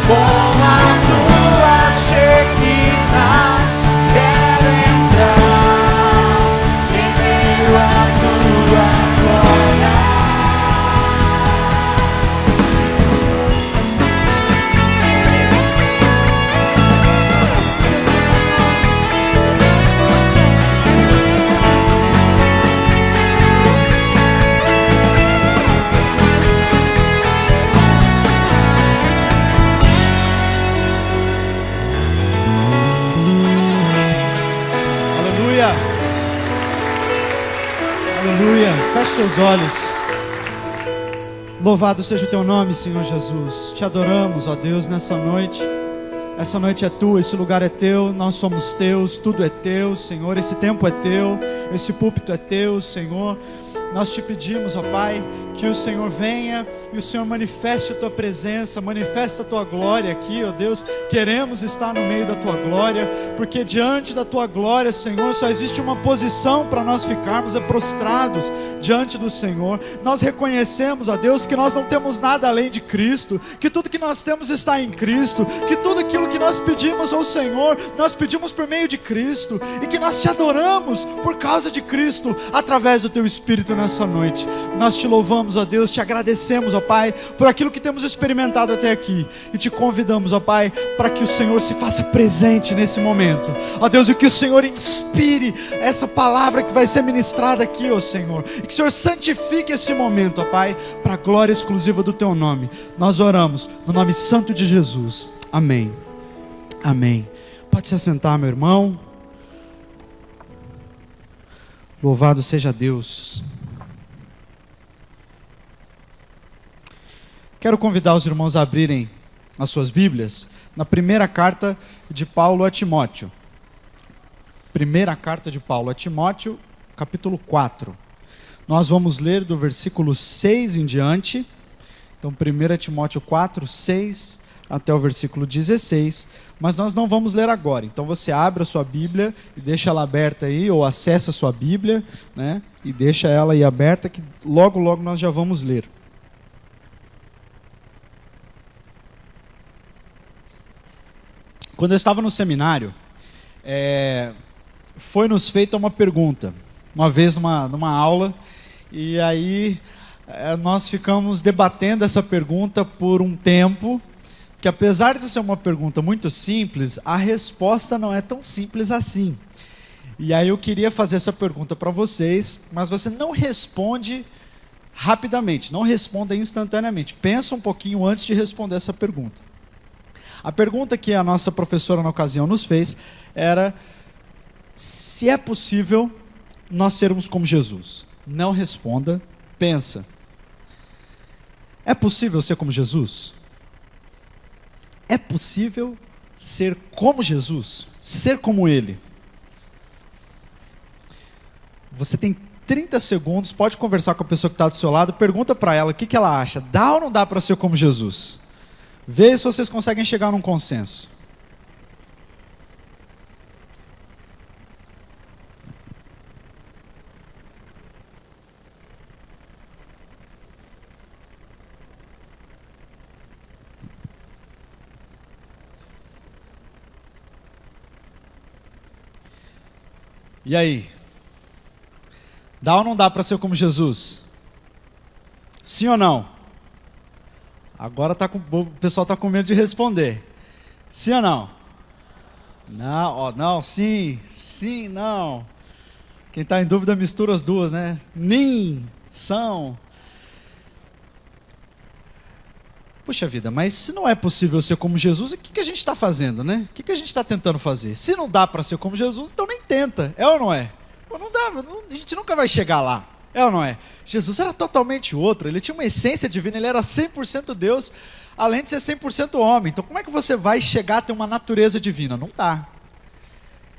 com a tua Shekinah. Quero entrar em meio à tua glória. Aleluia. Aleluia. Feche seus olhos. Louvado seja o teu nome, Senhor Jesus. Te adoramos, ó Deus, nessa noite. Essa noite é tua, esse lugar é teu, nós somos teus, tudo é teu, Senhor. Esse tempo é teu, esse púlpito é teu, Senhor. Nós te pedimos, ó Pai, que o Senhor venha e o Senhor manifeste a tua presença, manifesta a tua glória aqui, ó Deus. Queremos estar no meio da tua glória, porque diante da tua glória, Senhor, só existe uma posição para nós ficarmos, é prostrados diante do Senhor. Nós reconhecemos, ó Deus, que nós não temos nada além de Cristo, que tudo que nós temos está em Cristo, que tudo aquilo que nós pedimos ao Senhor, nós pedimos por meio de Cristo, e que nós te adoramos por causa de Cristo, através do teu Espírito nessa noite. Nós te louvamos, ó Deus, te agradecemos, ó Pai, por aquilo que temos experimentado até aqui, e te convidamos, ó Pai, para que o Senhor se faça presente nesse momento, ó Deus, e que o Senhor inspire essa palavra que vai ser ministrada aqui, ó Senhor, e que o Senhor santifique esse momento, ó Pai, para a glória exclusiva do teu nome. Nós oramos no nome santo de Jesus. Amém. Amém. Pode se assentar, meu irmão. Louvado seja Deus. Quero convidar os irmãos a abrirem as suas Bíblias na primeira carta de Paulo a Timóteo. Primeira carta de Paulo a Timóteo, capítulo 4. Nós vamos ler do versículo 6 em diante. Então, 1 Timóteo 4, 6 até o versículo 16. Mas nós não vamos ler agora. Então, você abre a sua Bíblia e deixa ela aberta aí, ou acessa a sua Bíblia, né? E deixa ela aí aberta, que logo, logo nós já vamos ler. Quando eu estava no seminário, foi nos feita uma pergunta, uma vez numa aula, e aí nós ficamos debatendo essa pergunta por um tempo, que apesar de ser uma pergunta muito simples, a resposta não é tão simples assim. E aí eu queria fazer essa pergunta para vocês, mas você não responde rapidamente, não responda instantaneamente. Pensa um pouquinho antes de responder essa pergunta. A pergunta que a nossa professora na ocasião nos fez era se é possível nós sermos como Jesus. Não responda, pensa. É possível ser como Jesus? É possível ser como Jesus? Ser como Ele? Você tem 30 segundos, pode conversar com a pessoa que está do seu lado, pergunta para ela o que ela acha. Dá ou não dá para ser como Jesus? Vê se vocês conseguem chegar num consenso. E aí? Dá ou não dá para ser como Jesus? Sim ou não? Agora o pessoal está com medo de responder. Sim ou não? Não, não, sim, não. Quem está em dúvida mistura as duas, né? Nem, são. Puxa vida, mas se não é possível ser como Jesus, o que a gente está fazendo, né? O que a gente está tentando fazer? Se não dá para ser como Jesus, então nem tenta. É ou não é? Não dá, a gente nunca vai chegar lá. É ou não é? Jesus era totalmente outro, ele tinha uma essência divina, ele era 100% Deus, além de ser 100% homem. Então como é que você vai chegar a ter uma natureza divina? Não dá.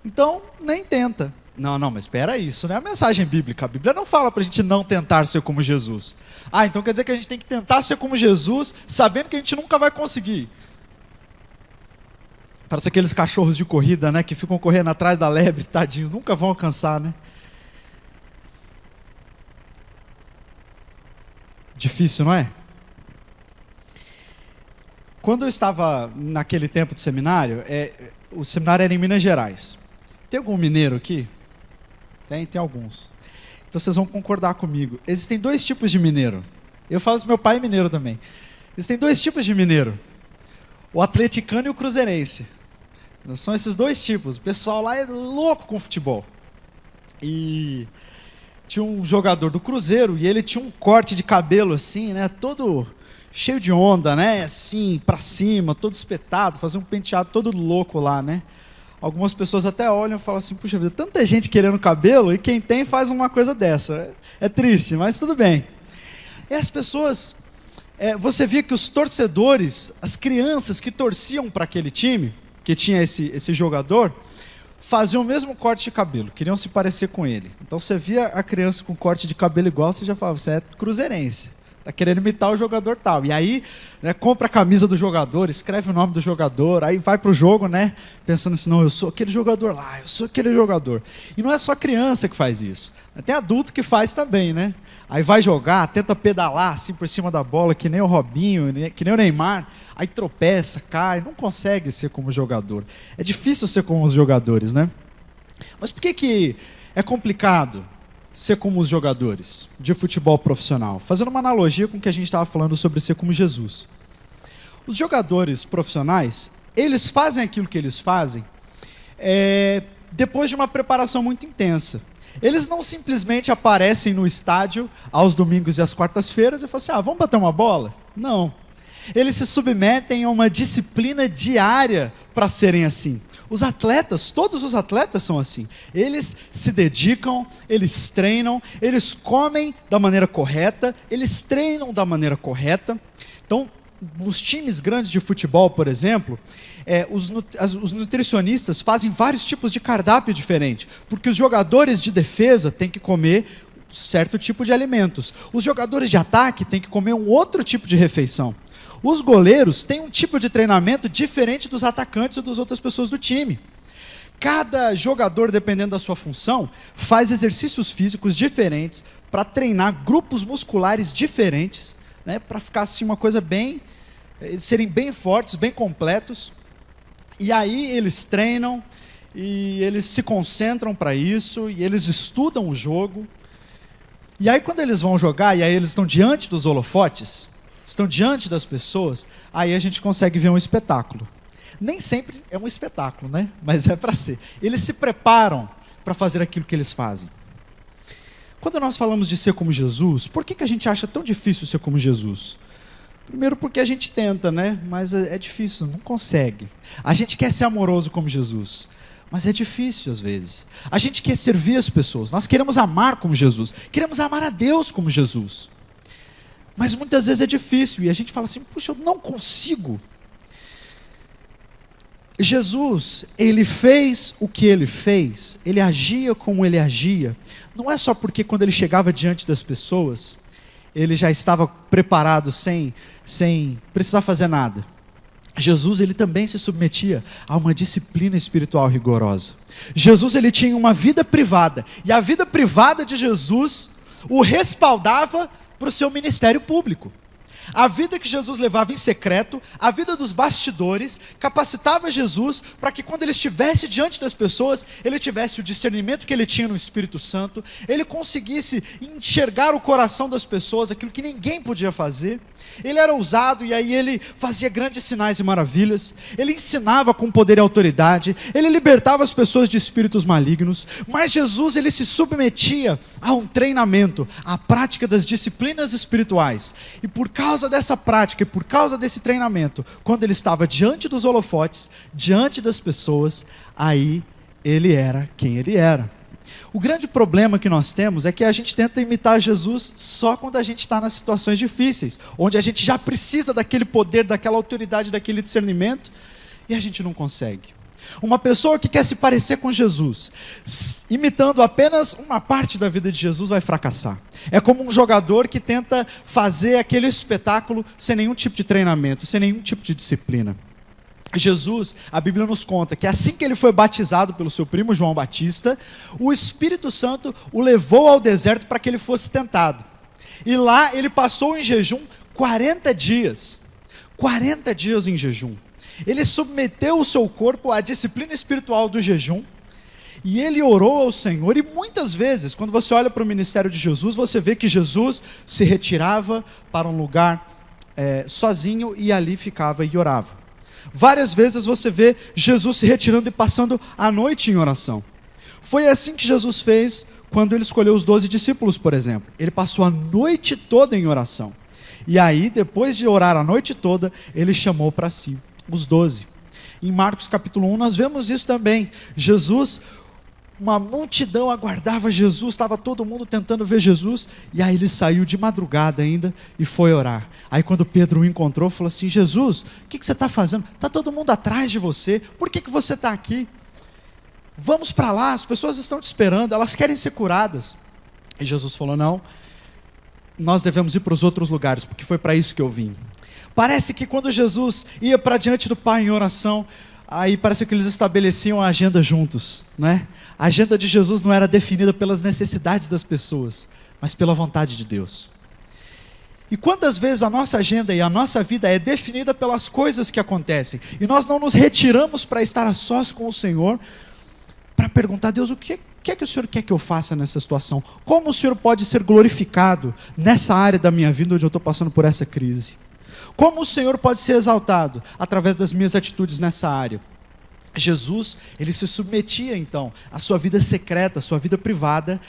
Então, nem tenta. Não, mas espera aí, isso não é a mensagem bíblica. A Bíblia não fala para a gente não tentar ser como Jesus. Então quer dizer que a gente tem que tentar ser como Jesus, sabendo que a gente nunca vai conseguir. Parece aqueles cachorros de corrida, né, que ficam correndo atrás da lebre, tadinhos, nunca vão alcançar, né? Difícil, não é? Quando eu estava naquele tempo de seminário, o seminário era em Minas Gerais. Tem algum mineiro aqui? Tem alguns. Então vocês vão concordar comigo. Existem dois tipos de mineiro. Eu falo isso, meu pai é mineiro também. Existem dois tipos de mineiro. O atleticano e o cruzeirense. São esses dois tipos. O pessoal lá é louco com futebol. E tinha um jogador do Cruzeiro e ele tinha um corte de cabelo assim, né? Todo cheio de onda, né? Assim, pra cima, todo espetado, fazia um penteado todo louco lá, né? Algumas pessoas até olham e falam assim, puxa vida, tanta gente querendo cabelo e quem tem faz uma coisa dessa. É triste, mas tudo bem. E as pessoas, você via que os torcedores, as crianças que torciam para aquele time, que tinha esse jogador, faziam o mesmo corte de cabelo, queriam se parecer com ele. Então você via a criança com corte de cabelo igual, você já falava, você é cruzeirense. Está querendo imitar o jogador tal. E aí, né, compra a camisa do jogador, escreve o nome do jogador, aí vai pro jogo, né, pensando assim, não, eu sou aquele jogador lá, eu sou aquele jogador. E não é só criança que faz isso. Tem adulto que faz também, né? Aí vai jogar, tenta pedalar assim por cima da bola, que nem o Robinho, que nem o Neymar, aí tropeça, cai, não consegue ser como jogador. É difícil ser como os jogadores, né? Mas por que é complicado ser como os jogadores de futebol profissional? Fazendo uma analogia com o que a gente estava falando sobre ser como Jesus. Os jogadores profissionais, eles fazem aquilo que eles fazem depois de uma preparação muito intensa. Eles não simplesmente aparecem no estádio aos domingos e às quartas-feiras e falam assim, vamos bater uma bola? Não. Eles se submetem a uma disciplina diária para serem assim. Os atletas, todos os atletas são assim. Eles se dedicam, eles treinam, eles comem da maneira correta, eles treinam da maneira correta. Então, nos times grandes de futebol, por exemplo, os nutricionistas fazem vários tipos de cardápio diferente, porque os jogadores de defesa têm que comer um certo tipo de alimentos. Os jogadores de ataque têm que comer um outro tipo de refeição. Os goleiros têm um tipo de treinamento diferente dos atacantes e das outras pessoas do time. Cada jogador, dependendo da sua função, faz exercícios físicos diferentes para treinar grupos musculares diferentes, né, para ficar assim uma coisa serem bem fortes, bem completos. E aí eles treinam e eles se concentram para isso e eles estudam o jogo. E aí quando eles vão jogar e aí eles estão diante dos holofotes, estão diante das pessoas, aí a gente consegue ver um espetáculo. Nem sempre é um espetáculo, né? Mas é para ser. Eles se preparam para fazer aquilo que eles fazem. Quando nós falamos de ser como Jesus, por que a gente acha tão difícil ser como Jesus? Primeiro porque a gente tenta, né? Mas é difícil, não consegue. A gente quer ser amoroso como Jesus, mas é difícil às vezes. A gente quer servir as pessoas, nós queremos amar como Jesus, queremos amar a Deus como Jesus. Mas muitas vezes é difícil e a gente fala assim, puxa, eu não consigo. Jesus, ele fez o que ele fez, ele agia como ele agia, não é só porque quando ele chegava diante das pessoas, ele já estava preparado sem precisar fazer nada. Jesus, ele também se submetia a uma disciplina espiritual rigorosa. Jesus, ele tinha uma vida privada, e a vida privada de Jesus o respaldava para o seu ministério público. A vida que Jesus levava em secreto, a vida dos bastidores, capacitava Jesus para que quando ele estivesse diante das pessoas, ele tivesse o discernimento que ele tinha no Espírito Santo, ele conseguisse enxergar o coração das pessoas, aquilo que ninguém podia fazer. Ele era ousado e aí ele fazia grandes sinais e maravilhas, ele ensinava com poder e autoridade, ele libertava as pessoas de espíritos malignos, mas Jesus, ele se submetia a um treinamento, à prática das disciplinas espirituais, e por causa dessa prática e por causa desse treinamento, quando ele estava diante dos holofotes, diante das pessoas, aí ele era quem ele era. O grande problema que nós temos é que a gente tenta imitar Jesus só quando a gente está nas situações difíceis, onde a gente já precisa daquele poder, daquela autoridade, daquele discernimento, e a gente não consegue. Uma pessoa que quer se parecer com Jesus, imitando apenas uma parte da vida de Jesus, vai fracassar. É como um jogador que tenta fazer aquele espetáculo sem nenhum tipo de treinamento, sem nenhum tipo de disciplina. Jesus, a Bíblia nos conta que assim que ele foi batizado pelo seu primo João Batista, o Espírito Santo o levou ao deserto para que ele fosse tentado. E lá ele passou em jejum 40 dias. 40 dias em jejum. Ele submeteu o seu corpo à disciplina espiritual do jejum. E ele orou ao Senhor. E muitas vezes, quando você olha para o ministério de Jesus, você vê que Jesus se retirava para um lugar sozinho e ali ficava e orava. Várias vezes você vê Jesus se retirando e passando a noite em oração. Foi assim que Jesus fez quando ele escolheu os 12 discípulos, por exemplo. Ele passou a noite toda em oração. E aí, depois de orar a noite toda, ele chamou para si os 12. Em Marcos capítulo 1 nós vemos isso também. Jesus, uma multidão aguardava Jesus, estava todo mundo tentando ver Jesus, e aí ele saiu de madrugada ainda e foi orar. Aí quando Pedro o encontrou, falou assim, Jesus, o que você está fazendo? Está todo mundo atrás de você, por que você está aqui? Vamos para lá, as pessoas estão te esperando, elas querem ser curadas. E Jesus falou, não, nós devemos ir para os outros lugares, porque foi para isso que eu vim. Parece que quando Jesus ia para diante do Pai em oração, aí parece que eles estabeleciam a agenda juntos, né? A agenda de Jesus não era definida pelas necessidades das pessoas, mas pela vontade de Deus. E quantas vezes a nossa agenda e a nossa vida é definida pelas coisas que acontecem, e nós não nos retiramos para estar a sós com o Senhor, para perguntar a Deus, o que é que o Senhor quer que eu faça nessa situação? Como o Senhor pode ser glorificado nessa área da minha vida onde eu estou passando por essa crise? Como o Senhor pode ser exaltado através das minhas atitudes nessa área? Jesus, ele se submetia então, a sua vida secreta, a sua vida privada,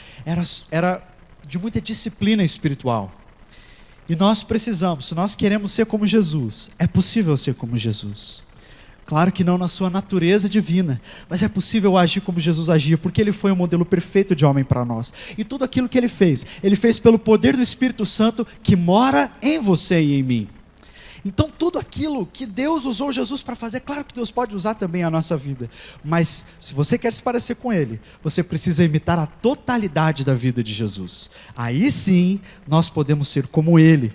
era de muita disciplina espiritual. E nós precisamos, se nós queremos ser como Jesus, é possível ser como Jesus. Claro que não na sua natureza divina, mas é possível agir como Jesus agia, porque ele foi o modelo perfeito de homem para nós. E tudo aquilo que ele fez pelo poder do Espírito Santo que mora em você e em mim. Então tudo aquilo que Deus usou Jesus para fazer, claro que Deus pode usar também a nossa vida, mas se você quer se parecer com Ele, você precisa imitar a totalidade da vida de Jesus. Aí sim, nós podemos ser como Ele.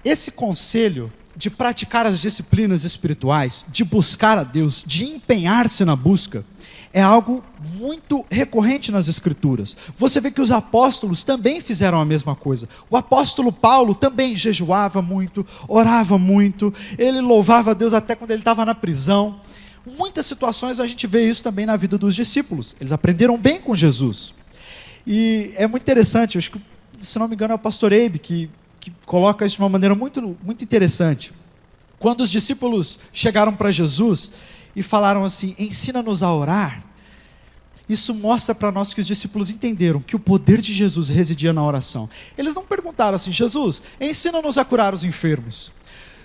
Esse conselho de praticar as disciplinas espirituais, de buscar a Deus, de empenhar-se na busca, é algo muito recorrente nas Escrituras. Você vê que os apóstolos também fizeram a mesma coisa. O apóstolo Paulo também jejuava muito, orava muito, ele louvava a Deus até quando ele estava na prisão. Em muitas situações a gente vê isso também na vida dos discípulos. Eles aprenderam bem com Jesus. E é muito interessante, acho que, se não me engano, é o pastor Abe que que coloca isso de uma maneira muito, muito interessante. Quando os discípulos chegaram para Jesus e falaram assim: ensina-nos a orar, isso mostra para nós que os discípulos entenderam que o poder de Jesus residia na oração. Eles não perguntaram assim: Jesus, ensina-nos a curar os enfermos.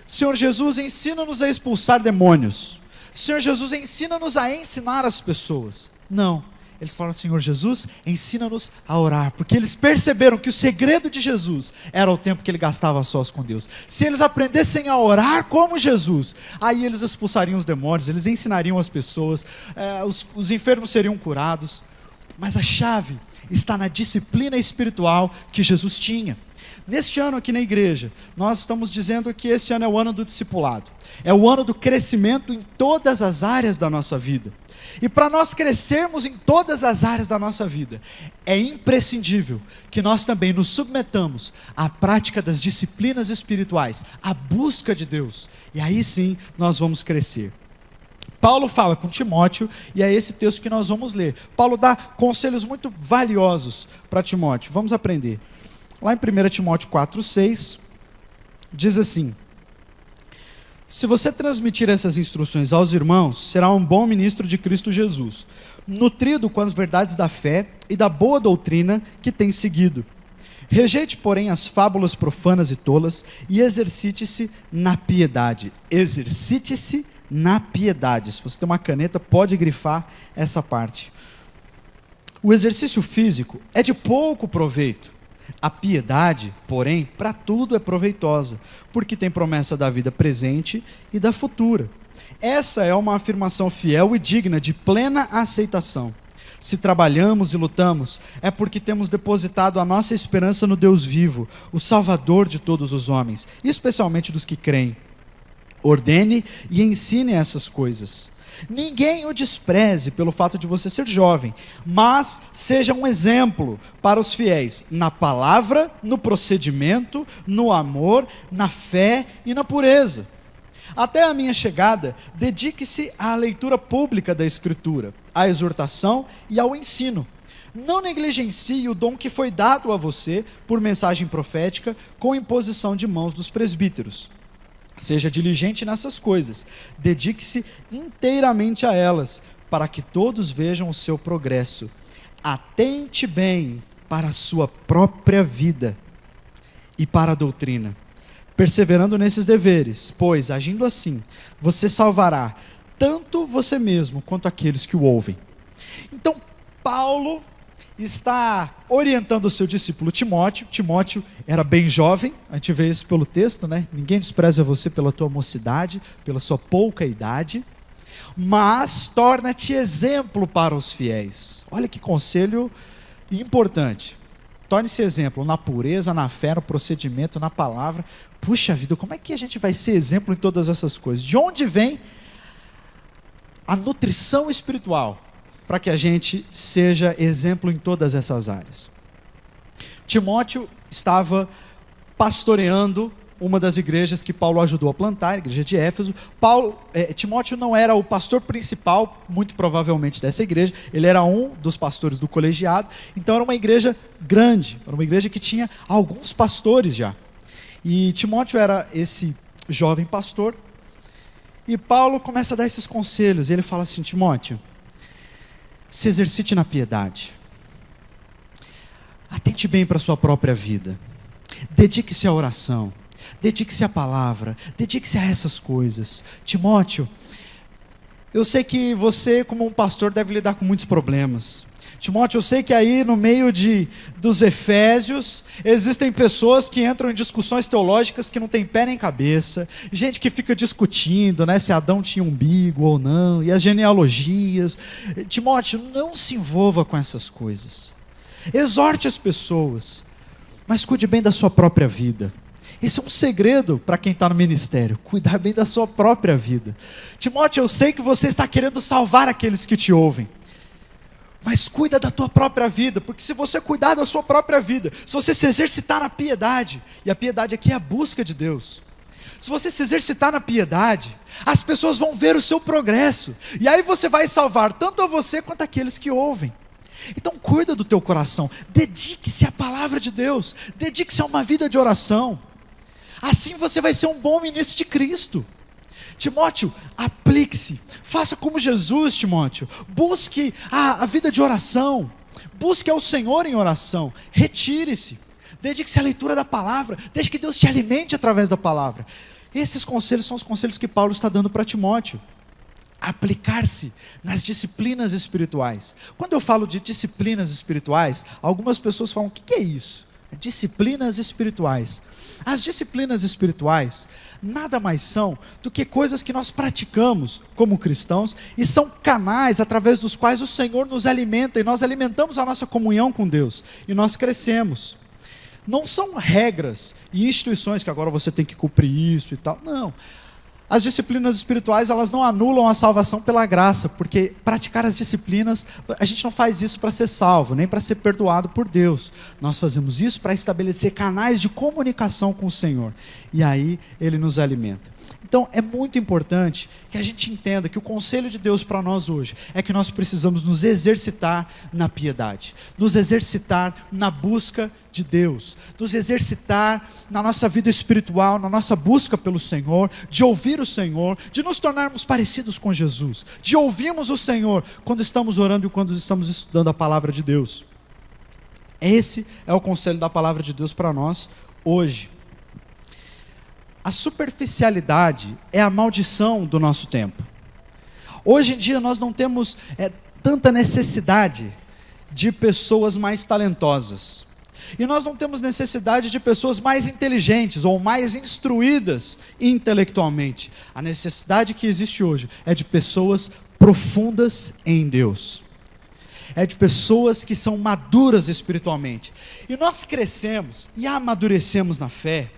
Senhor Jesus, ensina-nos a expulsar demônios. Senhor Jesus, ensina-nos a ensinar as pessoas. Não, eles falaram: Senhor Jesus, ensina-nos a orar, porque eles perceberam que o segredo de Jesus era o tempo que ele gastava a sós com Deus. Se eles aprendessem a orar como Jesus, aí eles expulsariam os demônios, eles ensinariam as pessoas, os enfermos seriam curados. Mas a chave está na disciplina espiritual que Jesus tinha. Neste ano aqui na igreja, nós estamos dizendo que esse ano é o ano do discipulado. É o ano do crescimento em todas as áreas da nossa vida. E para nós crescermos em todas as áreas da nossa vida, é imprescindível que nós também nos submetamos à prática das disciplinas espirituais, à busca de Deus. E aí sim nós vamos crescer. Paulo fala com Timóteo, e é esse texto que nós vamos ler. Paulo dá conselhos muito valiosos para Timóteo. Vamos aprender. Lá em 1 Timóteo 4,6, diz assim: se você transmitir essas instruções aos irmãos, será um bom ministro de Cristo Jesus, nutrido com as verdades da fé e da boa doutrina que tem seguido. Rejeite, porém, as fábulas profanas e tolas e exercite-se na piedade. Exercite-se na piedade. Se você tem uma caneta, pode grifar essa parte. O exercício físico é de pouco proveito. A piedade, porém, para tudo é proveitosa, porque tem promessa da vida presente e da futura. Essa é uma afirmação fiel e digna de plena aceitação. Se trabalhamos e lutamos, é porque temos depositado a nossa esperança no Deus vivo, o Salvador de todos os homens, especialmente dos que creem. Ordene e ensine essas coisas. Ninguém o despreze pelo fato de você ser jovem, mas seja um exemplo para os fiéis, na palavra, no procedimento, no amor, na fé e na pureza. Até a minha chegada, dedique-se à leitura pública da Escritura, à exortação e ao ensino. Não negligencie o dom que foi dado a você por mensagem profética com imposição de mãos dos presbíteros. Seja diligente nessas coisas, dedique-se inteiramente a elas, para que todos vejam o seu progresso. Atente bem para a sua própria vida e para a doutrina, perseverando nesses deveres, pois, agindo assim, você salvará tanto você mesmo quanto aqueles que o ouvem. Então, Paulo está orientando o seu discípulo Timóteo. Timóteo era bem jovem, a gente vê isso pelo texto, né? Ninguém despreza você pela tua mocidade, pela sua pouca idade, mas torna-te exemplo para os fiéis. Olha que conselho importante. Torne-se exemplo na pureza, na fé, no procedimento, na palavra. Puxa vida, como é que a gente vai ser exemplo em todas essas coisas? De onde vem a nutrição espiritual para que a gente seja exemplo em todas essas áreas? Timóteo estava pastoreando uma das igrejas que Paulo ajudou a plantar, a igreja de Éfeso. Timóteo não era o pastor principal, muito provavelmente, dessa igreja. Ele era um dos pastores do colegiado. Então era uma igreja grande, era uma igreja que tinha alguns pastores já. E Timóteo era esse jovem pastor. E Paulo começa a dar esses conselhos. E ele fala assim: Timóteo, se exercite na piedade. Atente bem para a sua própria vida. Dedique-se à oração. Dedique-se à palavra. Dedique-se a essas coisas. Timóteo, eu sei que você, como um pastor, deve lidar com muitos problemas. Timóteo, eu sei que aí no meio dos Efésios existem pessoas que entram em discussões teológicas que não tem pé nem cabeça, gente que fica discutindo, né, se Adão tinha umbigo ou não, e as genealogias. Timóteo, não se envolva com essas coisas. Exorte as pessoas, mas cuide bem da sua própria vida. Esse é um segredo para quem está no ministério, cuidar bem da sua própria vida. Timóteo, eu sei que você está querendo salvar aqueles que te ouvem, mas cuida da tua própria vida, porque se você cuidar da sua própria vida, se você se exercitar na piedade, e a piedade aqui é a busca de Deus, se você se exercitar na piedade, as pessoas vão ver o seu progresso, e aí você vai salvar tanto a você quanto aqueles que ouvem. Então cuida do teu coração, dedique-se à palavra de Deus, dedique-se a uma vida de oração. Assim você vai ser um bom ministro de Cristo. Timóteo, aplique-se, faça como Jesus, Timóteo, busque a vida de oração, busque ao Senhor em oração, retire-se, dedique-se à leitura da palavra, deixe que Deus te alimente através da palavra. Esses conselhos são os conselhos que Paulo está dando para Timóteo. Aplicar-se nas disciplinas espirituais. Quando eu falo de disciplinas espirituais, algumas pessoas falam, o que é isso? Disciplinas espirituais. As disciplinas espirituais nada mais são do que coisas que nós praticamos como cristãos e são canais através dos quais o Senhor nos alimenta e nós alimentamos a nossa comunhão com Deus e nós crescemos. Não são regras e instituições que agora você tem que cumprir isso e tal, não. As disciplinas espirituais, elas não anulam a salvação pela graça, porque praticar as disciplinas, a gente não faz isso para ser salvo, nem para ser perdoado por Deus. Nós fazemos isso para estabelecer canais de comunicação com o Senhor. E aí, Ele nos alimenta. Então, é muito importante que a gente entenda que o conselho de Deus para nós hoje é que nós precisamos nos exercitar na piedade, nos exercitar na busca de Deus, nos exercitar na nossa vida espiritual, na nossa busca pelo Senhor, de ouvir o Senhor, de nos tornarmos parecidos com Jesus, de ouvirmos o Senhor quando estamos orando e quando estamos estudando a palavra de Deus. Esse é o conselho da palavra de Deus para nós hoje. A superficialidade é a maldição do nosso tempo. Hoje em dia nós não temos tanta necessidade de pessoas mais talentosas. E nós não temos necessidade de pessoas mais inteligentes ou mais instruídas intelectualmente. A necessidade que existe hoje é de pessoas profundas em Deus. É de pessoas que são maduras espiritualmente. E nós crescemos e amadurecemos na fé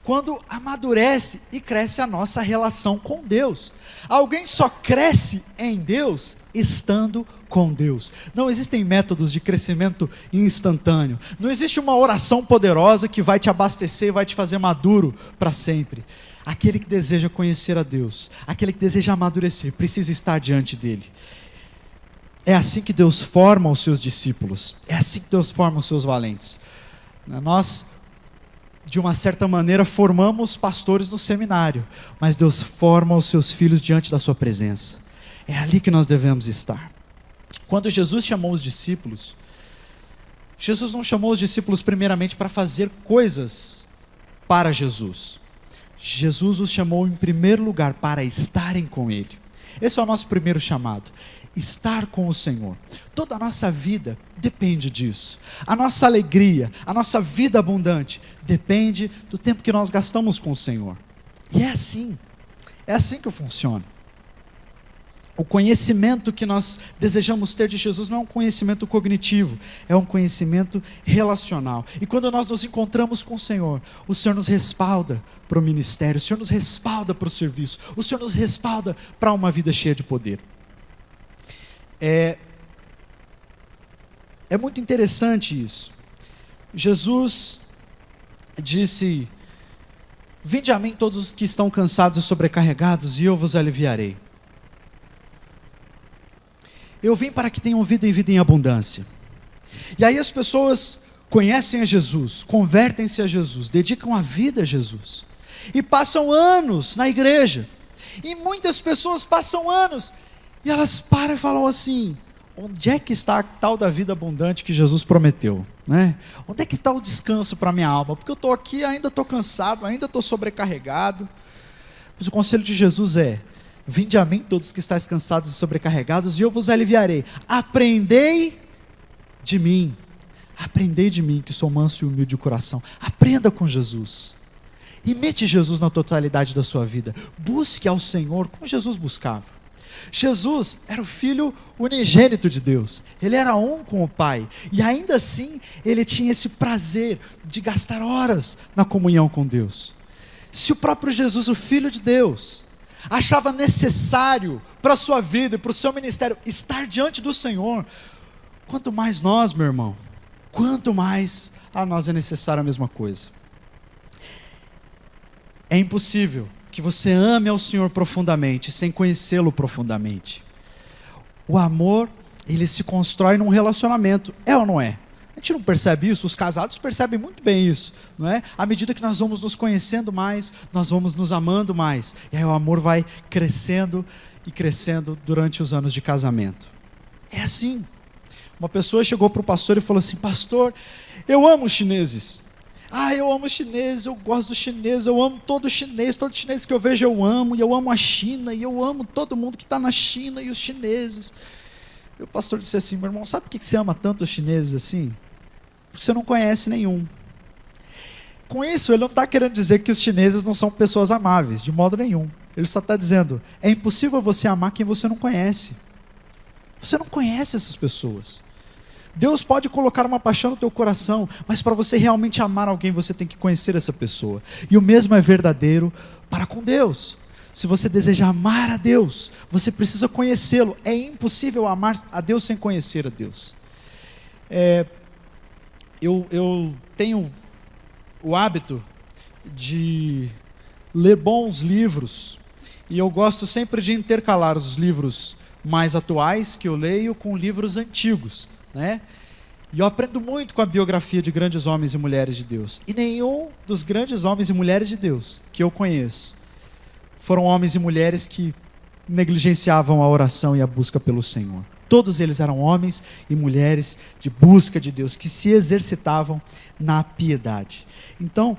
quando amadurece e cresce a nossa relação com Deus. Alguém só cresce em Deus estando com Deus. Não existem métodos de crescimento instantâneo. Não existe uma oração poderosa que vai te abastecer e vai te fazer maduro para sempre. Aquele que deseja conhecer a Deus, aquele que deseja amadurecer, precisa estar diante dele. É assim que Deus forma os seus discípulos. É assim que Deus forma os seus valentes. Nós, de uma certa maneira, formamos pastores no seminário, mas Deus forma os seus filhos diante da sua presença. É ali que nós devemos estar. Quando Jesus chamou os discípulos, Jesus não chamou os discípulos primeiramente para fazer coisas para Jesus. Jesus os chamou em primeiro lugar para estarem com Ele. Esse é o nosso primeiro chamado. Estar com o Senhor. Toda a nossa vida depende disso. A nossa alegria, a nossa vida abundante depende do tempo que nós gastamos com o Senhor. E é assim que funciona. O conhecimento que nós desejamos ter de Jesus não é um conhecimento cognitivo, é um conhecimento relacional. E quando nós nos encontramos com o Senhor nos respalda para o ministério, o Senhor nos respalda para o serviço, o Senhor nos respalda para uma vida cheia de poder. É muito interessante isso. Jesus disse: vinde a mim todos os que estão cansados e sobrecarregados, e eu vos aliviarei. Eu vim para que tenham vida e vida em abundância. E aí as pessoas conhecem a Jesus, convertem-se a Jesus, dedicam a vida a Jesus, e passam anos na igreja, e muitas pessoas passam anos, e elas param e falam assim: onde é que está a tal da vida abundante que Jesus prometeu? Né? Onde é que está o descanso para a minha alma? Porque eu estou aqui, ainda estou cansado, ainda estou sobrecarregado. Mas o conselho de Jesus é: vinde a mim todos que estáis cansados e sobrecarregados, e eu vos aliviarei. Aprendei de mim, que sou manso e humilde de coração. Aprenda com Jesus. Imite Jesus na totalidade da sua vida. Busque ao Senhor como Jesus buscava. Jesus era o Filho unigênito de Deus, Ele era um com o Pai, e ainda assim Ele tinha esse prazer de gastar horas na comunhão com Deus. Se o próprio Jesus, o Filho de Deus, achava necessário para a sua vida e para o seu ministério estar diante do Senhor, quanto mais nós, meu irmão, quanto mais a nós é necessário a mesma coisa. É impossível que você ame ao Senhor profundamente, sem conhecê-lo profundamente. O amor, ele se constrói num relacionamento, é ou não é? A gente não percebe isso? Os casados percebem muito bem isso, não é? À medida que nós vamos nos conhecendo mais, nós vamos nos amando mais. E aí o amor vai crescendo e crescendo durante os anos de casamento. É assim. Uma pessoa chegou para o pastor e falou assim: pastor, eu amo os chineses. Eu amo os chineses, eu gosto dos chineses, eu amo todo chinês que eu vejo eu amo, e eu amo a China, e eu amo todo mundo que está na China e os chineses. E o pastor disse assim: meu irmão, sabe por que você ama tanto os chineses assim? Porque você não conhece nenhum. Com isso, ele não está querendo dizer que os chineses não são pessoas amáveis, de modo nenhum. Ele só está dizendo: é impossível você amar quem você não conhece. Você não conhece essas pessoas. Deus pode colocar uma paixão no teu coração, mas para você realmente amar alguém, você tem que conhecer essa pessoa. E o mesmo é verdadeiro para com Deus. Se você deseja amar a Deus, você precisa conhecê-lo. É impossível amar a Deus sem conhecer a Deus. Eu tenho o hábito de ler bons livros, e eu gosto sempre de intercalar os livros mais atuais que eu leio com livros antigos, né? E eu aprendo muito com a biografia de grandes homens e mulheres de Deus. E nenhum dos grandes homens e mulheres de Deus que eu conheço foram homens e mulheres que negligenciavam a oração e a busca pelo Senhor. Todos eles eram homens e mulheres de busca de Deus, que se exercitavam na piedade. Então,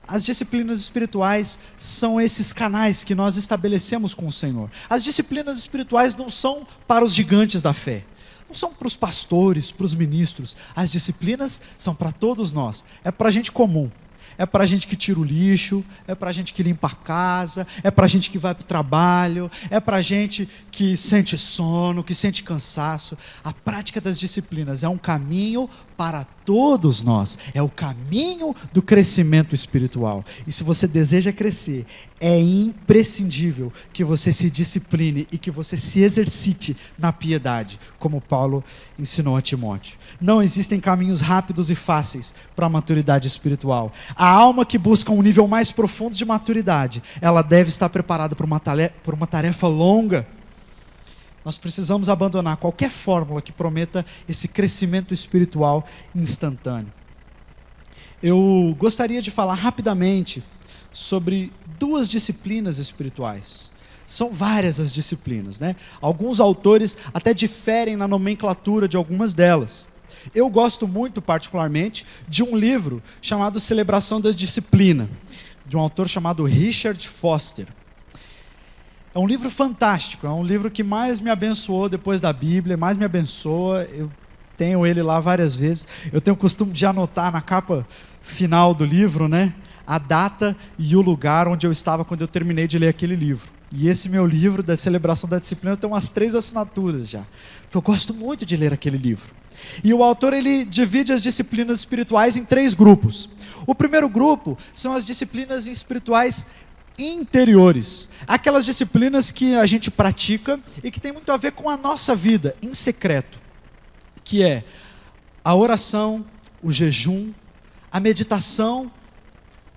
as disciplinas espirituais são esses canais que nós estabelecemos com o Senhor. As disciplinas espirituais não são para os gigantes da fé. Não são para os pastores, para os ministros. As disciplinas são para todos nós. É para a gente comum. É para a gente que tira o lixo, é para a gente que limpa a casa, é para a gente que vai para o trabalho, é para a gente que sente sono, que sente cansaço. A prática das disciplinas é um caminho para todos nós, é o caminho do crescimento espiritual. E se você deseja crescer, é imprescindível que você se discipline e que você se exercite na piedade, como Paulo ensinou a Timóteo. Não existem caminhos rápidos e fáceis para a maturidade espiritual. A alma que busca um nível mais profundo de maturidade, ela deve estar preparada para uma tarefa longa. Nós precisamos abandonar qualquer fórmula que prometa esse crescimento espiritual instantâneo. Eu gostaria de falar rapidamente sobre duas disciplinas espirituais. São várias as disciplinas, né? Alguns autores até diferem na nomenclatura de algumas delas. Eu gosto muito, particularmente, de um livro chamado Celebração da Disciplina, de um autor chamado Richard Foster. É um livro fantástico, é um livro que mais me abençoou depois da Bíblia, mais me abençoa. Eu tenho ele lá várias vezes. Eu tenho o costume de anotar na capa final do livro, né, a data e o lugar onde eu estava quando eu terminei de ler aquele livro. E esse meu livro da Celebração da Disciplina tem umas 3 assinaturas já, porque eu gosto muito de ler aquele livro. E o autor, ele divide as disciplinas espirituais em 3 grupos. O primeiro grupo são as disciplinas espirituais interiores, aquelas disciplinas que a gente pratica e que tem muito a ver com a nossa vida em secreto, que é a oração, o jejum, a meditação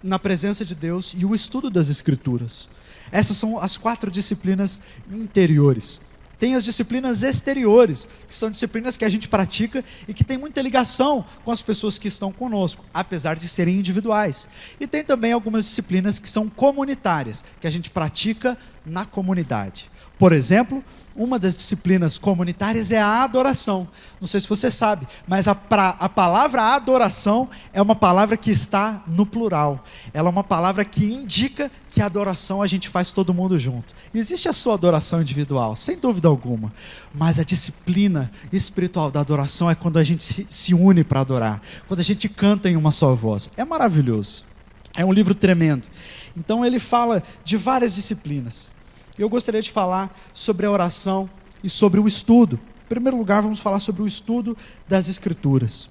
na presença de Deus e o estudo das Escrituras. Essas são as 4 disciplinas interiores. Tem as disciplinas exteriores, que são disciplinas que a gente pratica e que tem muita ligação com as pessoas que estão conosco, apesar de serem individuais. E tem também algumas disciplinas que são comunitárias, que a gente pratica na comunidade. Por exemplo, uma das disciplinas comunitárias é a adoração. Não sei se você sabe, mas a palavra adoração é uma palavra que está no plural. Ela é uma palavra que indica que a adoração a gente faz todo mundo junto. Existe a sua adoração individual, sem dúvida alguma. Mas a disciplina espiritual da adoração é quando a gente se une para adorar. Quando a gente canta em uma só voz. É maravilhoso. É um livro tremendo. Então ele fala de várias disciplinas. Eu gostaria de falar sobre a oração e sobre o estudo. Em primeiro lugar, vamos falar sobre o estudo das Escrituras.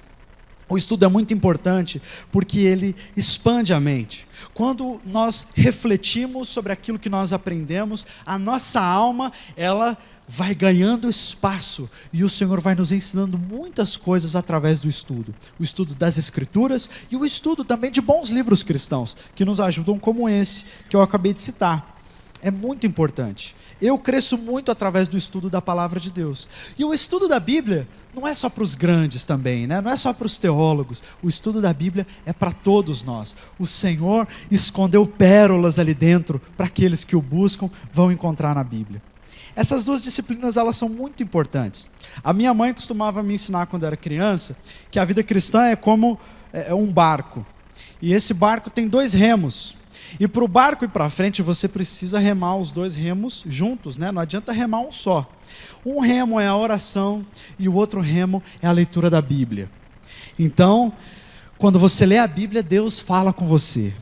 O estudo é muito importante porque ele expande a mente. Quando nós refletimos sobre aquilo que nós aprendemos, a nossa alma, ela vai ganhando espaço e o Senhor vai nos ensinando muitas coisas através do estudo. O estudo das Escrituras e o estudo também de bons livros cristãos, que nos ajudam, como esse que eu acabei de citar. é muito importante. Eu cresço muito através do estudo da palavra de Deus. E o estudo da Bíblia não é só para os grandes também, né? Não é só para os teólogos. O estudo da Bíblia é para todos nós. O Senhor escondeu pérolas ali dentro para aqueles que o buscam, vão encontrar na Bíblia. Essas duas disciplinas, elas são muito importantes. A minha mãe costumava me ensinar quando eu era criança que a vida cristã é como um barco. E esse barco tem 2 remos. E para o barco ir para frente, você precisa remar os 2 remos juntos, né? Não adianta remar um só. Um remo é a oração e o outro remo é a leitura da Bíblia. Então, quando você lê a Bíblia, Deus fala com você.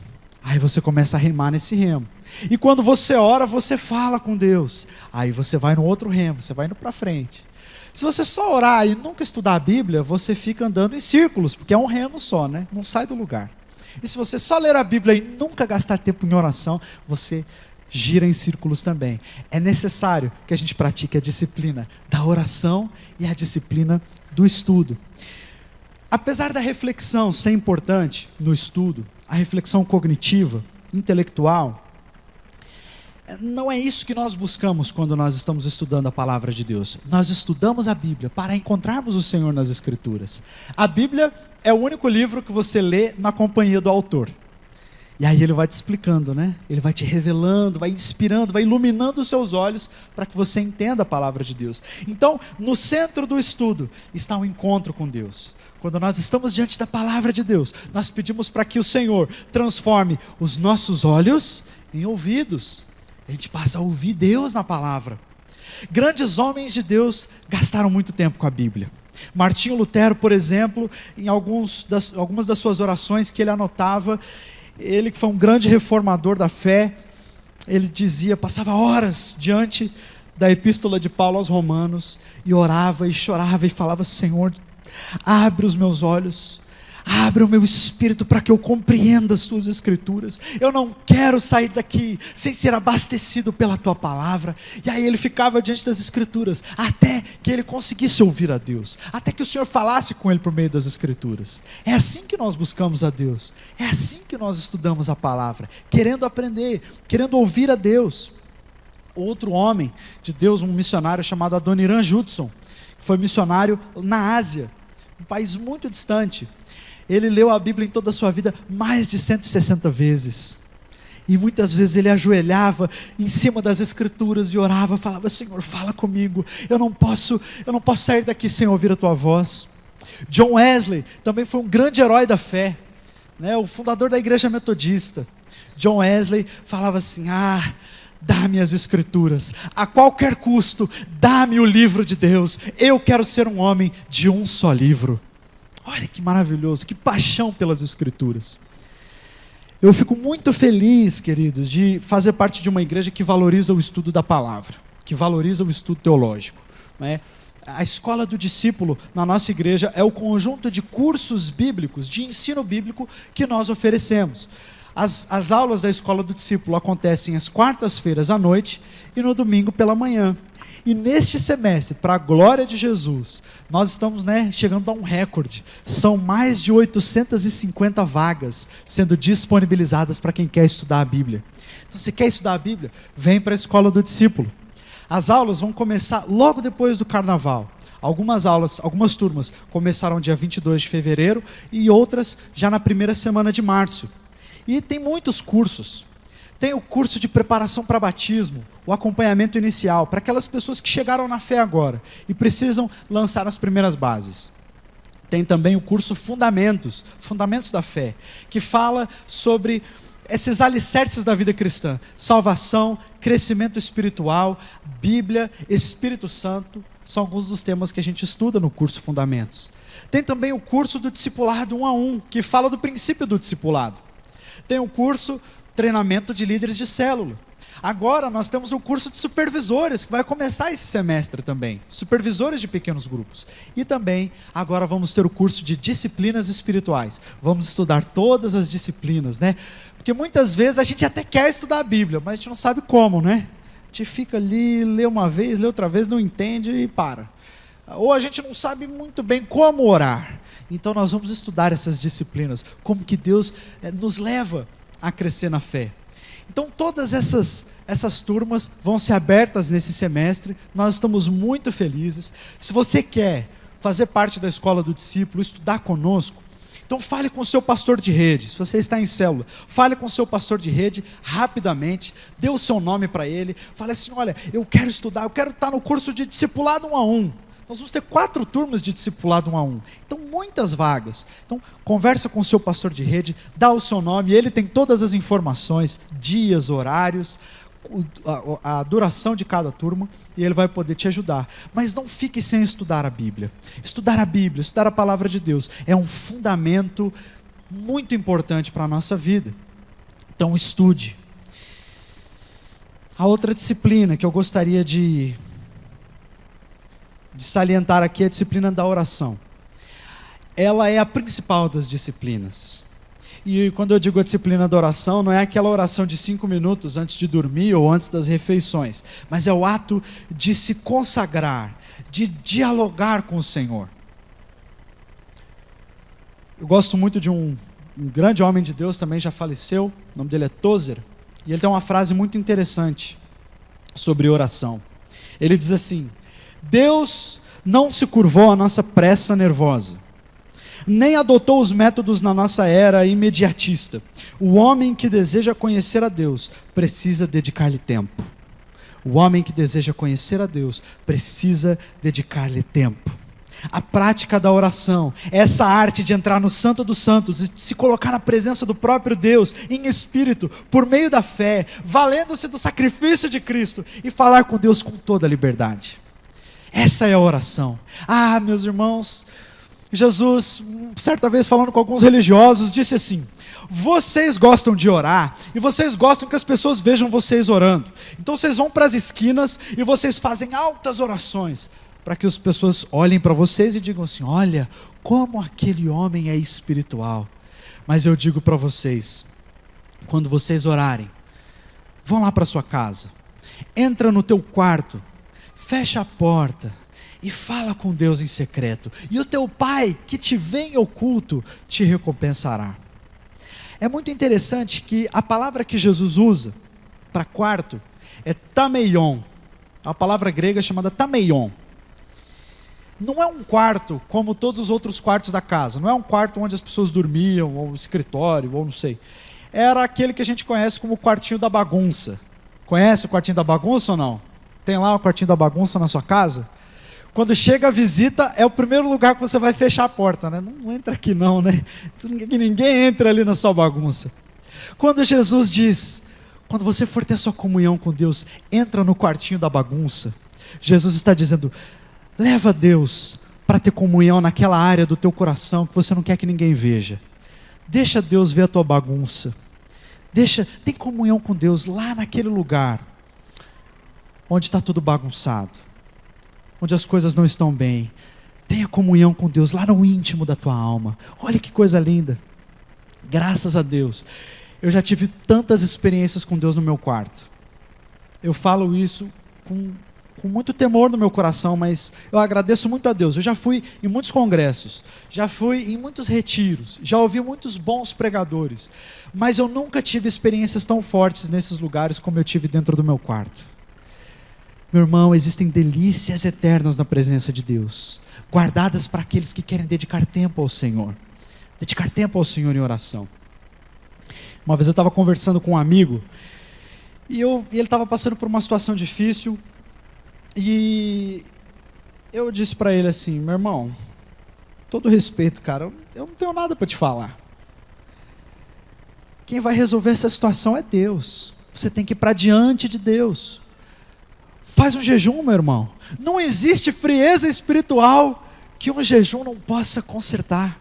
Aí você começa a remar nesse remo. E quando você ora, você fala com Deus. Aí você vai no outro remo, você vai indo para frente. Se você só orar e nunca estudar a Bíblia, você fica andando em círculos, porque é um remo só, né? Não sai do lugar. E se você só ler a Bíblia e nunca gastar tempo em oração, você gira em círculos também. É necessário que a gente pratique a disciplina da oração e a disciplina do estudo. Apesar da reflexão ser importante no estudo, a reflexão cognitiva, intelectual, não é isso que nós buscamos quando nós estamos estudando a palavra de Deus. Nós estudamos a Bíblia para encontrarmos o Senhor nas Escrituras. A Bíblia é o único livro que você lê na companhia do autor. E aí ele vai te explicando, né? Ele vai te revelando, vai inspirando, vai iluminando os seus olhos para que você entenda a palavra de Deus. Então, no centro do estudo está um encontro com Deus. Quando nós estamos diante da palavra de Deus, nós pedimos para que o Senhor transforme os nossos olhos em ouvidos. A gente passa a ouvir Deus na palavra. Grandes homens de Deus gastaram muito tempo com a Bíblia. Martinho Lutero, por exemplo, em algumas das suas orações que ele anotava, ele que foi um grande reformador da fé, ele dizia, passava horas diante da epístola de Paulo aos Romanos, e orava e chorava e falava, Senhor, abre os meus olhos, abre o meu espírito para que eu compreenda as tuas escrituras. Eu não quero sair daqui sem ser abastecido pela tua palavra. E aí ele ficava diante das escrituras até que ele conseguisse ouvir a Deus, até que o Senhor falasse com ele por meio das escrituras. É assim que nós buscamos a Deus, é assim que nós estudamos a palavra, querendo aprender, querendo ouvir a Deus. Outro homem de Deus, um missionário chamado Adoniran Judson, que foi missionário na Ásia, um país muito distante. Ele leu a Bíblia em toda a sua vida mais de 160 vezes. E muitas vezes ele ajoelhava em cima das escrituras e orava, falava, Senhor, fala comigo. Eu não posso sair daqui sem ouvir a tua voz. John Wesley também foi um grande herói da fé, né? O fundador da igreja metodista. John Wesley falava assim, dá-me as escrituras, a qualquer custo, dá-me o livro de Deus. Eu quero ser um homem de um só livro. Olha que maravilhoso, que paixão pelas escrituras. Eu fico muito feliz, queridos, de fazer parte de uma igreja que valoriza o estudo da palavra, que valoriza o estudo teológico, né? A escola do discípulo na nossa igreja é o conjunto de cursos bíblicos, de ensino bíblico que nós oferecemos. As aulas da escola do discípulo acontecem às quartas-feiras à noite e no domingo pela manhã. E neste semestre, para a glória de Jesus, nós estamos chegando a um recorde. São mais de 850 vagas sendo disponibilizadas para quem quer estudar a Bíblia. Então, você quer estudar a Bíblia? Vem para a escola do discípulo. As aulas vão começar logo depois do carnaval. Algumas turmas começaram dia 22 de fevereiro e outras já na primeira semana de março. E tem muitos cursos. Tem o curso de preparação para batismo, o acompanhamento inicial, para aquelas pessoas que chegaram na fé agora e precisam lançar as primeiras bases. Tem também o curso Fundamentos da Fé, que fala sobre esses alicerces da vida cristã: salvação, crescimento espiritual, Bíblia, Espírito Santo, são alguns dos temas que a gente estuda no curso Fundamentos. Tem também o curso do discipulado 1 a 1, que fala do princípio do discipulado. Tem o curso Treinamento de Líderes de Célula. Agora nós temos o curso de supervisores, que vai começar esse semestre também. Supervisores de pequenos grupos. E também, agora vamos ter o curso de disciplinas espirituais. Vamos estudar todas as disciplinas, né? Porque muitas vezes a gente até quer estudar a Bíblia, mas a gente não sabe como, né? A gente fica ali, lê uma vez, lê outra vez, não entende e para. Ou a gente não sabe muito bem como orar. Então nós vamos estudar essas disciplinas, como que Deus nos leva a crescer na fé. Então todas essas turmas vão ser abertas nesse semestre, nós estamos muito felizes. Se você quer fazer parte da Escola do Discípulo, estudar conosco, então fale com o seu pastor de rede. Se você está em célula, fale com o seu pastor de rede rapidamente, dê o seu nome para ele, fale assim: olha, eu quero estudar, eu quero estar no curso de discipulado 1 a 1. Nós vamos ter 4 turmas de discipulado 1 a 1. Então, muitas vagas. Então, conversa com o seu pastor de rede, dá o seu nome, ele tem todas as informações, dias, horários, a duração de cada turma, e ele vai poder te ajudar. Mas não fique sem estudar a Bíblia. Estudar a Bíblia, estudar a palavra de Deus, é um fundamento muito importante para a nossa vida. Então, estude. A outra disciplina que eu gostaria de salientar aqui é a disciplina da oração. Ela é a principal das disciplinas. E quando eu digo a disciplina da oração, não é aquela oração de 5 minutos antes de dormir ou antes das refeições, mas é o ato de se consagrar, de dialogar com o Senhor. Eu gosto muito de um grande homem de Deus, também já faleceu, o nome dele é Tozer, e ele tem uma frase muito interessante sobre oração. Ele diz assim: Deus não se curvou à nossa pressa nervosa, nem adotou os métodos na nossa era imediatista. O homem que deseja conhecer a Deus precisa dedicar-lhe tempo. O homem que deseja conhecer a Deus precisa dedicar-lhe tempo. A prática da oração é essa arte de entrar no Santo dos Santos e se colocar na presença do próprio Deus, em espírito, por meio da fé, valendo-se do sacrifício de Cristo e falar com Deus com toda a liberdade. Essa é a oração. Ah, meus irmãos, Jesus, certa vez falando com alguns religiosos, disse assim: vocês gostam de orar e vocês gostam que as pessoas vejam vocês orando. Então vocês vão para as esquinas e vocês fazem altas orações para que as pessoas olhem para vocês e digam assim: olha, como aquele homem é espiritual. Mas eu digo para vocês, quando vocês orarem, vão lá para sua casa, entra no teu quarto, fecha a porta e fala com Deus em secreto, e o teu Pai que te vê em oculto te recompensará. É muito interessante que a palavra que Jesus usa para quarto é tameion, a palavra grega chamada tameion. Não é um quarto como todos os outros quartos da casa, não é um quarto onde as pessoas dormiam, ou escritório, ou não sei. Era aquele que a gente conhece como o quartinho da bagunça. Conhece o quartinho da bagunça ou não? Tem lá o quartinho da bagunça na sua casa? Quando chega a visita, é o primeiro lugar que você vai fechar a porta, né? Não entra aqui não, né? Ninguém entra ali na sua bagunça. Quando Jesus diz, quando você for ter sua comunhão com Deus, entra no quartinho da bagunça, Jesus está dizendo: leva Deus para ter comunhão naquela área do teu coração que você não quer que ninguém veja. Deixa Deus ver a tua bagunça. Tem comunhão com Deus lá naquele lugar onde está tudo bagunçado, onde as coisas não estão bem. Tenha comunhão com Deus lá no íntimo da tua alma. Olha que coisa linda. Graças a Deus, eu já tive tantas experiências com Deus no meu quarto. Eu falo isso com muito temor no meu coração, mas eu agradeço muito a Deus. Eu já fui em muitos congressos, já fui em muitos retiros, já ouvi muitos bons pregadores, mas eu nunca tive experiências tão fortes nesses lugares como eu tive dentro do meu quarto. Meu irmão, existem delícias eternas na presença de Deus, guardadas para aqueles que querem dedicar tempo ao Senhor. Dedicar tempo ao Senhor em oração. Uma vez eu estava conversando com um amigo, e ele estava passando por uma situação difícil, e eu disse para ele assim: meu irmão, todo respeito, cara, eu não tenho nada para te falar. Quem vai resolver essa situação é Deus. Você tem que ir para diante de Deus. Faz um jejum, meu irmão. Não existe frieza espiritual que um jejum não possa consertar.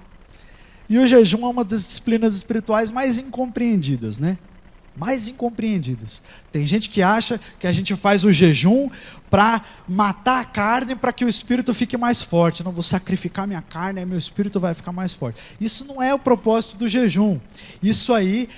E o jejum é uma das disciplinas espirituais mais incompreendidas, né? Mais incompreendidas. Tem gente que acha que a gente faz o jejum para matar a carne, para que o espírito fique mais forte. Não, vou sacrificar minha carne, aí meu espírito vai ficar mais forte. Isso não é o propósito do jejum. Isso aí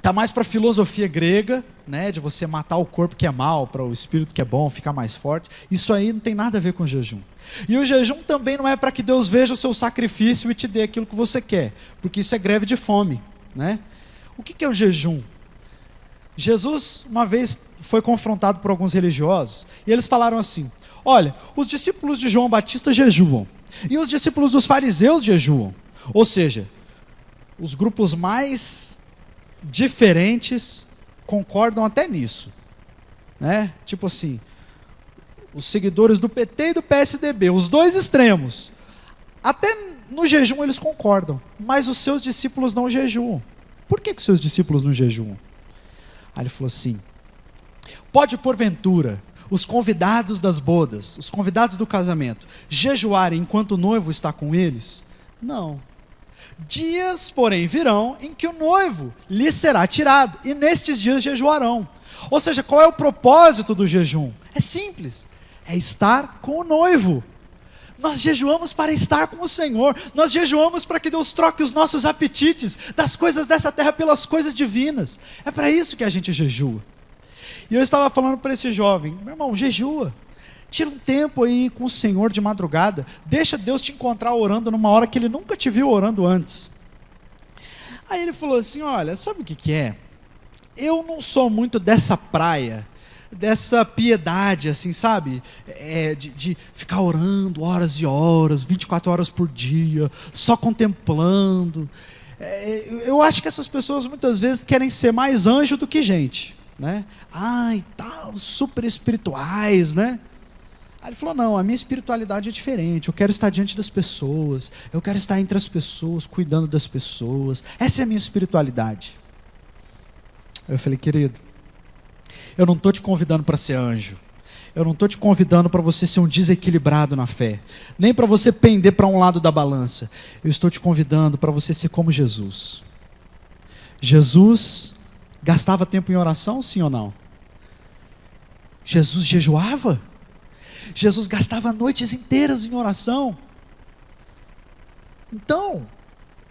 tá mais para a filosofia grega, né, de você matar o corpo que é mal, para o espírito que é bom ficar mais forte. Isso aí não tem nada a ver com o jejum. E o jejum também não é para que Deus veja o seu sacrifício e te dê aquilo que você quer, porque isso é greve de fome, né? O que é o jejum? Jesus, uma vez, foi confrontado por alguns religiosos, e eles falaram assim: olha, os discípulos de João Batista jejuam, e os discípulos dos fariseus jejuam. Ou seja, os grupos mais diferentes concordam até nisso, né? Tipo assim, os seguidores do PT e do PSDB, os dois extremos, até no jejum eles concordam, mas os seus discípulos não jejuam. Por que seus discípulos não jejuam? Aí ele falou assim: pode porventura os convidados das bodas, os convidados do casamento, jejuarem enquanto o noivo está com eles? Não. Dias, porém, virão em que o noivo lhes será tirado, e nestes dias jejuarão. Ou seja, qual é o propósito do jejum? É simples, é estar com o noivo. Nós jejuamos para estar com o Senhor, nós jejuamos para que Deus troque os nossos apetites das coisas dessa terra pelas coisas divinas. É para isso que a gente jejua. E eu estava falando para esse jovem: meu irmão, jejua. Tira um tempo aí com o Senhor de madrugada. Deixa Deus te encontrar orando numa hora que Ele nunca te viu orando antes. Aí ele falou assim: olha, sabe o que é? Eu não sou muito dessa praia, dessa piedade, assim, sabe? De ficar orando horas e horas, 24 horas por dia, só contemplando. Eu acho que essas pessoas muitas vezes querem ser mais anjo do que gente, né? Ai, tal, super espirituais, né? Aí ele falou: não, a minha espiritualidade é diferente, eu quero estar diante das pessoas, eu quero estar entre as pessoas, cuidando das pessoas, essa é a minha espiritualidade. Eu falei: querido, eu não estou te convidando para ser anjo, eu não estou te convidando para você ser um desequilibrado na fé, nem para você pender para um lado da balança, eu estou te convidando para você ser como Jesus. Jesus gastava tempo em oração, sim ou não? Jesus jejuava? Jesus gastava noites inteiras em oração. Então,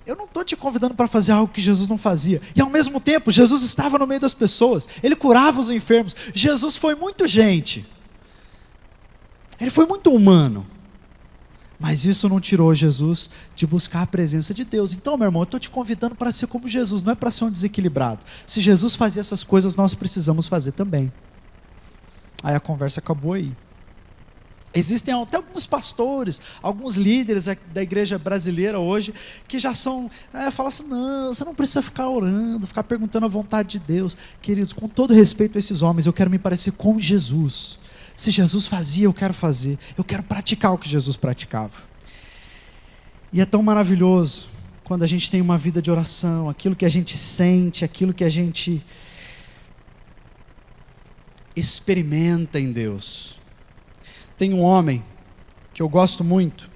eu não estou te convidando para fazer algo que Jesus não fazia. E ao mesmo tempo, Jesus estava no meio das pessoas, Ele curava os enfermos. Jesus foi muito gente, Ele foi muito humano, mas isso não tirou Jesus de buscar a presença de Deus. Então, meu irmão, eu estou te convidando para ser como Jesus, não é para ser um desequilibrado. Se Jesus fazia essas coisas, nós precisamos fazer também. Aí a conversa acabou aí. Existem até alguns pastores, alguns líderes da igreja brasileira hoje, que já são, falam assim: não, você não precisa ficar orando, ficar perguntando a vontade de Deus. Queridos, com todo respeito a esses homens, eu quero me parecer com Jesus. Se Jesus fazia, eu quero fazer, eu quero praticar o que Jesus praticava. E é tão maravilhoso quando a gente tem uma vida de oração, aquilo que a gente sente, aquilo que a gente experimenta em Deus. Tem um homem que eu gosto muito,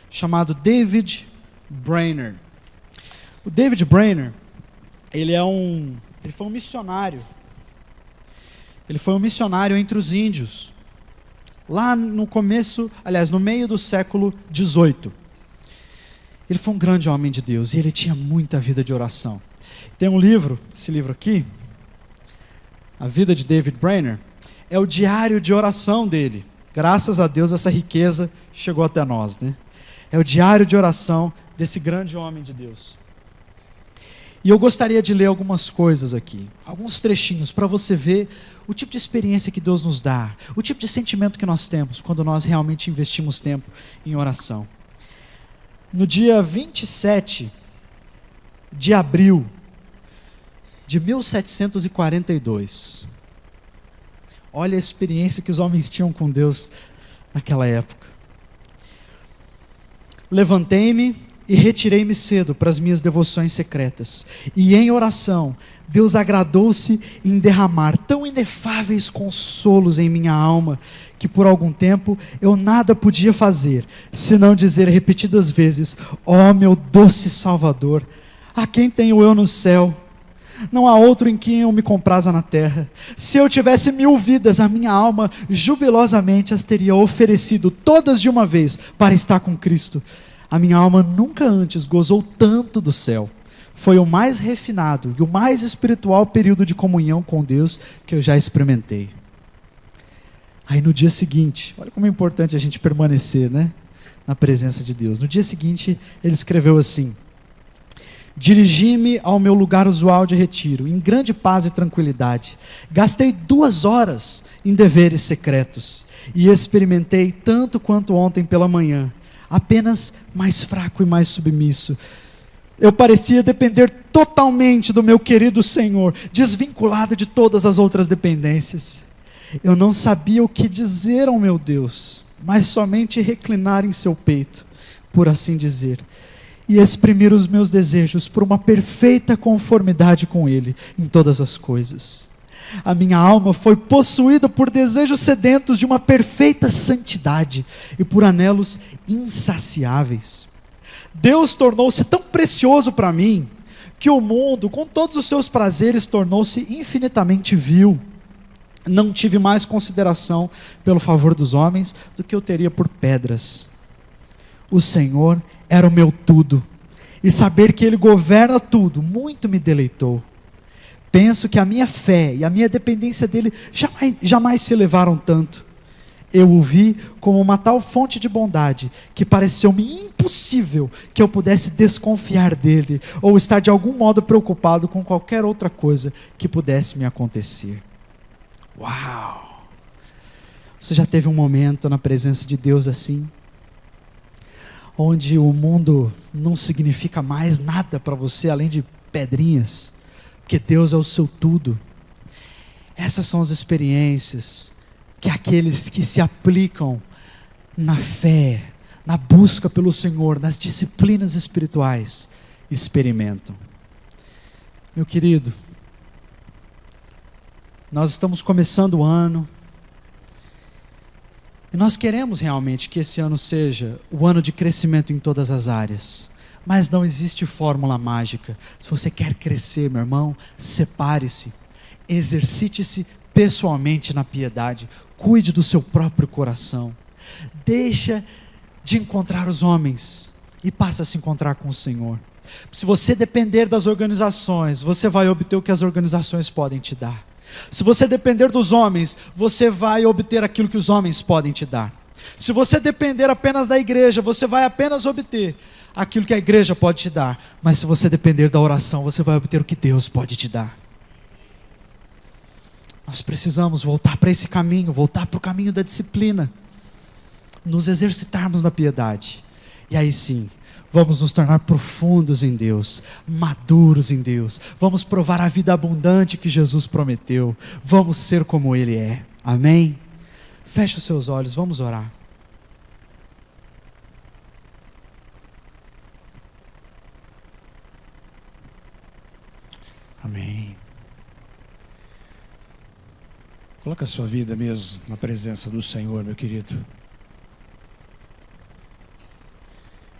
chamado David Brainerd. O David Brainerd, ele foi um missionário. Ele foi um missionário entre os índios, lá no começo, aliás, no meio do século XVIII. Ele foi um grande homem de Deus e ele tinha muita vida de oração. Tem um livro, esse livro aqui, A Vida de David Brainerd, é o diário de oração dele. Graças a Deus essa riqueza chegou até nós, né? É o diário de oração desse grande homem de Deus. E eu gostaria de ler algumas coisas aqui, alguns trechinhos, para você ver o tipo de experiência que Deus nos dá, o tipo de sentimento que nós temos quando nós realmente investimos tempo em oração. No dia 27 de abril de 1742, olha a experiência que os homens tinham com Deus naquela época. Levantei-me e retirei-me cedo para as minhas devoções secretas. E em oração, Deus agradou-se em derramar tão inefáveis consolos em minha alma, que por algum tempo eu nada podia fazer, senão dizer repetidas vezes: ó meu doce Salvador, a quem tenho eu no céu? Não há outro em quem eu me compraza na terra. Se eu tivesse 1000 vidas, a minha alma jubilosamente as teria oferecido todas de uma vez para estar com Cristo. A minha alma nunca antes gozou tanto do céu. Foi o mais refinado e o mais espiritual período de comunhão com Deus que eu já experimentei. Aí no dia seguinte, olha como é importante a gente permanecer, né, na presença de Deus. No dia seguinte ele escreveu assim: Dirigi-me ao meu lugar usual de retiro, em grande paz e tranquilidade. Gastei 2 horas em deveres secretos e experimentei tanto quanto ontem pela manhã, apenas mais fraco e mais submisso. Eu parecia depender totalmente do meu querido Senhor, desvinculado de todas as outras dependências. Eu não sabia o que dizer ao meu Deus, mas somente reclinar em seu peito, por assim dizer, e exprimir os meus desejos por uma perfeita conformidade com Ele em todas as coisas. A minha alma foi possuída por desejos sedentos de uma perfeita santidade e por anelos insaciáveis. Deus tornou-se tão precioso para mim que o mundo, com todos os seus prazeres, tornou-se infinitamente vil. Não tive mais consideração pelo favor dos homens do que eu teria por pedras. O Senhor era o meu tudo, e saber que Ele governa tudo muito me deleitou. Penso que a minha fé e a minha dependência dEle jamais se elevaram tanto. Eu o vi como uma tal fonte de bondade que pareceu-me impossível que eu pudesse desconfiar dEle ou estar de algum modo preocupado com qualquer outra coisa que pudesse me acontecer. Uau! Você já teve um momento na presença de Deus assim? Onde o mundo não significa mais nada para você além de pedrinhas, porque Deus é o seu tudo. Essas são as experiências que aqueles que se aplicam na fé, na busca pelo Senhor, nas disciplinas espirituais, experimentam. Meu querido, nós estamos começando o ano, e nós queremos realmente que esse ano seja o ano de crescimento em todas as áreas. Mas não existe fórmula mágica. Se você quer crescer, meu irmão, separe-se. Exercite-se pessoalmente na piedade. Cuide do seu próprio coração. Deixa de encontrar os homens e passa a se encontrar com o Senhor. Se você depender das organizações, você vai obter o que as organizações podem te dar. Se você depender dos homens, você vai obter aquilo que os homens podem te dar. Se você depender apenas da igreja, você vai apenas obter aquilo que a igreja pode te dar. Mas se você depender da oração, você vai obter o que Deus pode te dar. Nós precisamos voltar para esse caminho, voltar para o caminho da disciplina, nos exercitarmos na piedade. E aí sim, vamos nos tornar profundos em Deus, maduros em Deus. Vamos provar a vida abundante que Jesus prometeu. Vamos ser como Ele é. Amém? Feche os seus olhos, vamos orar. Amém. Coloca a sua vida mesmo na presença do Senhor, meu querido.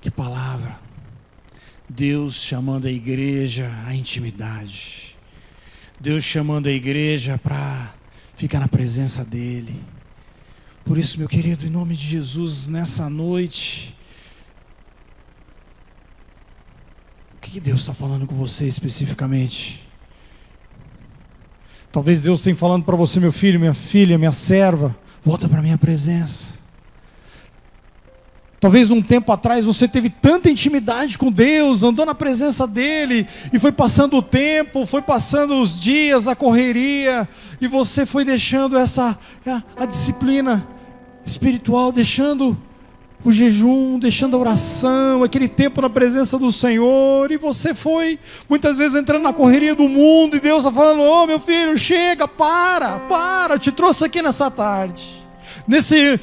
Que palavra. Deus chamando a igreja à intimidade. Deus chamando a igreja para ficar na presença dEle. Por isso, meu querido, em nome de Jesus, nessa noite, o que Deus está falando com você especificamente? Talvez Deus tenha falando para você, meu filho, minha filha, minha serva, volta para a minha presença. Talvez um tempo atrás você teve tanta intimidade com Deus, andou na presença dEle, e foi passando o tempo, foi passando os dias, a correria, e você foi deixando a disciplina espiritual, deixando o jejum, deixando a oração, aquele tempo na presença do Senhor, e você foi muitas vezes entrando na correria do mundo, e Deus está falando: ô meu filho, chega, para, te trouxe aqui nessa tarde, nesse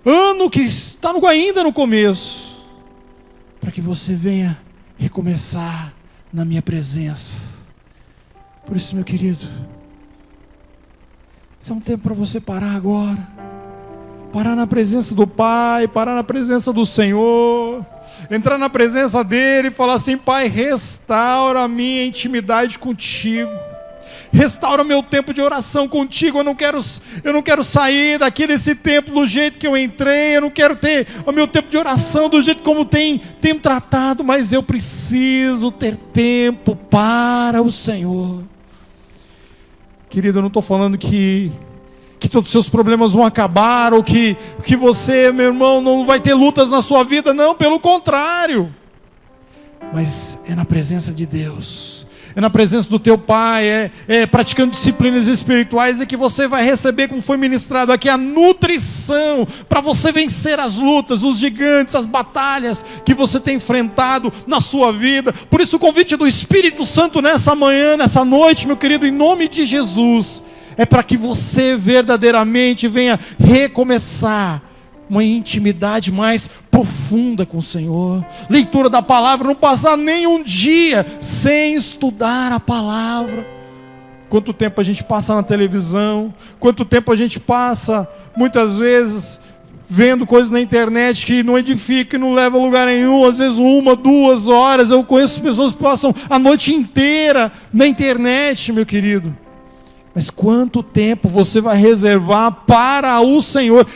ano que está ainda no começo, para que você venha recomeçar na minha presença. Por isso, meu querido, esse é um tempo para você parar agora, parar na presença do Pai, parar na presença do Senhor, entrar na presença dEle e falar assim: Pai, restaura a minha intimidade contigo, restaura meu tempo de oração contigo. Eu não quero sair daqui desse tempo do jeito que eu entrei, eu não quero ter o meu tempo de oração do jeito como tem tratado, mas eu preciso ter tempo para o Senhor. Querido, eu não estou falando que todos os seus problemas vão acabar, ou que você, meu irmão, não vai ter lutas na sua vida. Não, pelo contrário. mas é na presença de Deus, é na presença do teu Pai, praticando disciplinas espirituais, é que você vai receber, como foi ministrado aqui, a nutrição para você vencer as lutas, os gigantes, as batalhas que você tem enfrentado na sua vida. Por isso o convite do Espírito Santo nessa manhã, nessa noite, meu querido, em nome de Jesus, é para que você verdadeiramente venha recomeçar uma intimidade mais profunda com o Senhor. Leitura da palavra, não passar nenhum dia sem estudar a palavra. Quanto tempo a gente passa na televisão, quanto tempo a gente passa, muitas vezes, vendo coisas na internet que não edifica, que não leva a lugar nenhum, às vezes 1, 2 horas. Eu conheço pessoas que passam a noite inteira na internet, meu querido. Mas quanto tempo você vai reservar para o Senhor?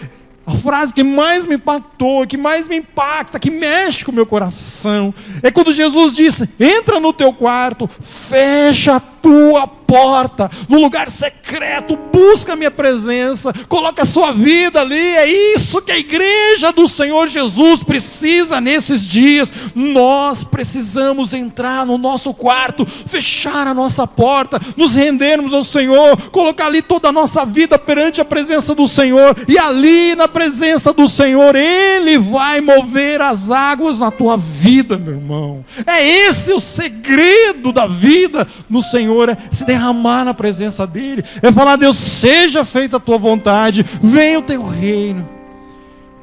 A frase que mais me impactou, que mais me impacta, que mexe com o meu coração, é quando Jesus disse: entra no teu quarto, fecha a tua porta, no lugar secreto, busca a minha presença, coloca a sua vida ali. É isso que a igreja do Senhor Jesus precisa nesses dias. Nós precisamos entrar no nosso quarto, fechar a nossa porta, nos rendermos ao Senhor, colocar ali toda a nossa vida perante a presença do Senhor, e ali na presença do Senhor, Ele vai mover as águas na tua vida, meu irmão. É esse o segredo da vida no Senhor, é se derramar na presença dEle, é falar: Deus, seja feita a tua vontade, venha o teu reino.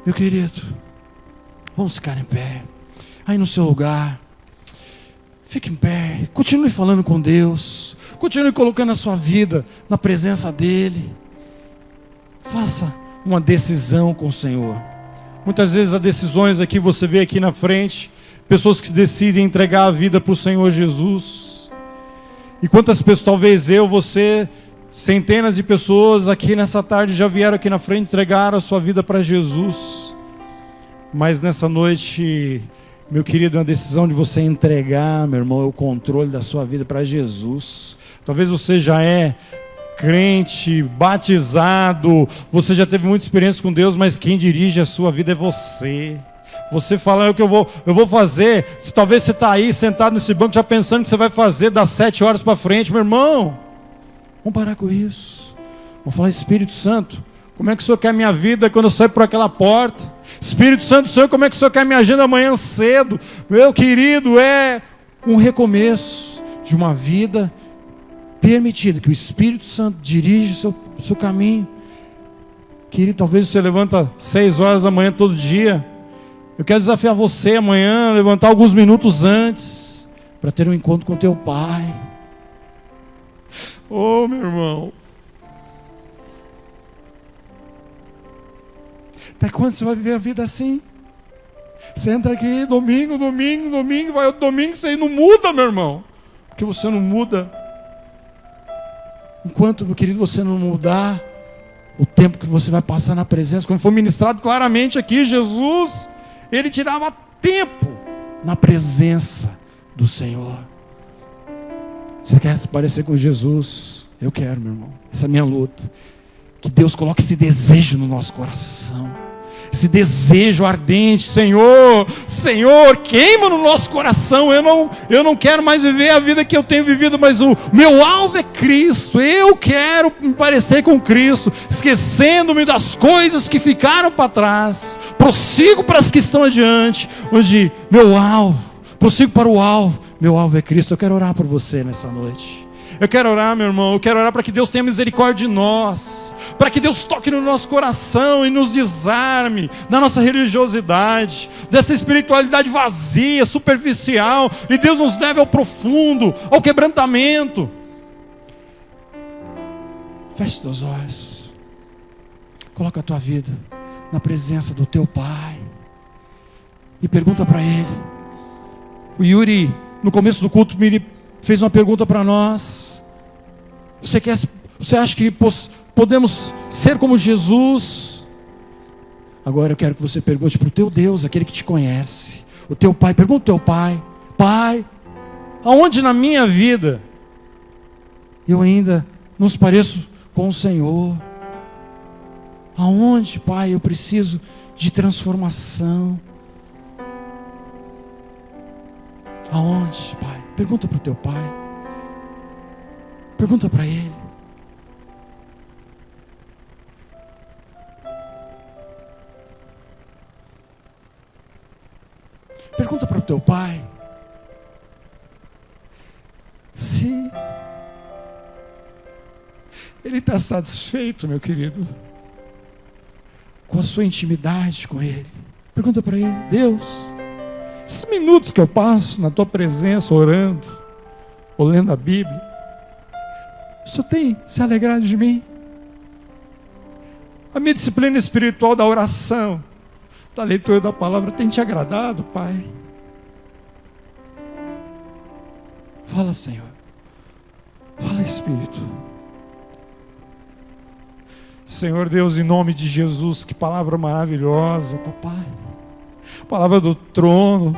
Meu querido, vamos ficar em pé, aí no seu lugar, fique em pé, continue falando com Deus, continue colocando a sua vida na presença dEle, faça uma decisão com o Senhor. Muitas vezes as decisões aqui, você vê aqui na frente, pessoas que decidem entregar a vida para o Senhor Jesus. E quantas pessoas, talvez eu, você, centenas de pessoas aqui nessa tarde já vieram aqui na frente, entregaram a sua vida para Jesus. Mas nessa noite, meu querido, é uma decisão de você entregar, meu irmão, o controle da sua vida para Jesus. Talvez você já é crente, batizado, você já teve muita experiência com Deus, mas quem dirige a sua vida é você. Você fala: o que eu vou fazer. Talvez você está aí sentado nesse banco já pensando que você vai fazer das 7 horas para frente. Meu irmão, vamos parar com isso. Vamos falar: Espírito Santo, como é que o Senhor quer minha vida quando eu saio por aquela porta? Espírito Santo, Senhor, como é que o Senhor quer minha agenda amanhã cedo? Meu querido, é um recomeço de uma vida permitida, que o Espírito Santo dirige o seu caminho. Querido, talvez você levanta 6 horas da manhã todo dia. Eu quero desafiar você amanhã a levantar alguns minutos antes, para ter um encontro com teu Pai. Oh, meu irmão, até quando você vai viver a vida assim? Você entra aqui domingo, vai outro domingo, você não muda, meu irmão, porque você não muda. Enquanto, meu querido, você não mudar, o tempo que você vai passar na presença, como foi ministrado claramente aqui, Jesus, Ele tirava tempo na presença do Senhor. Você quer se parecer com Jesus? Eu quero, meu irmão. Essa é a minha luta. Que Deus coloque esse desejo no nosso coração, esse desejo ardente. Senhor, queima no nosso coração. Eu não quero mais viver a vida que eu tenho vivido, mas o meu alvo é Cristo. Eu quero me parecer com Cristo, esquecendo-me das coisas que ficaram para trás. Prossigo para as que estão adiante, onde prossigo para o alvo. Meu alvo é Cristo. Eu quero orar por você nessa noite. Eu quero orar, meu irmão, eu quero orar para que Deus tenha misericórdia de nós, para que Deus toque no nosso coração e nos desarme da nossa religiosidade, dessa espiritualidade vazia, superficial, e Deus nos leve ao profundo, ao quebrantamento. Feche teus olhos, coloca a tua vida na presença do teu Pai e pergunta para Ele. O Yuri, no começo do culto, me fez uma pergunta para nós: você acha que podemos ser como Jesus? Agora eu quero que você pergunte para o teu Deus, aquele que te conhece, o teu Pai. Pergunta ao teu Pai: Pai, aonde na minha vida eu ainda não se pareço com o Senhor? Aonde, Pai, eu preciso de transformação? Aonde, Pai? Pergunta para o teu Pai. Pergunta para Ele. Pergunta para o teu Pai se Ele está satisfeito, meu querido, com a sua intimidade com Ele. Pergunta para Ele: Deus, esses minutos que eu passo na Tua presença, orando, ou lendo a Bíblia, o Senhor tem se alegrado de mim? A minha disciplina espiritual da oração, da leitura da palavra, tem te agradado, Pai? Fala, Senhor. Fala, Espírito. Senhor Deus, em nome de Jesus, que palavra maravilhosa, papai. Palavra do trono.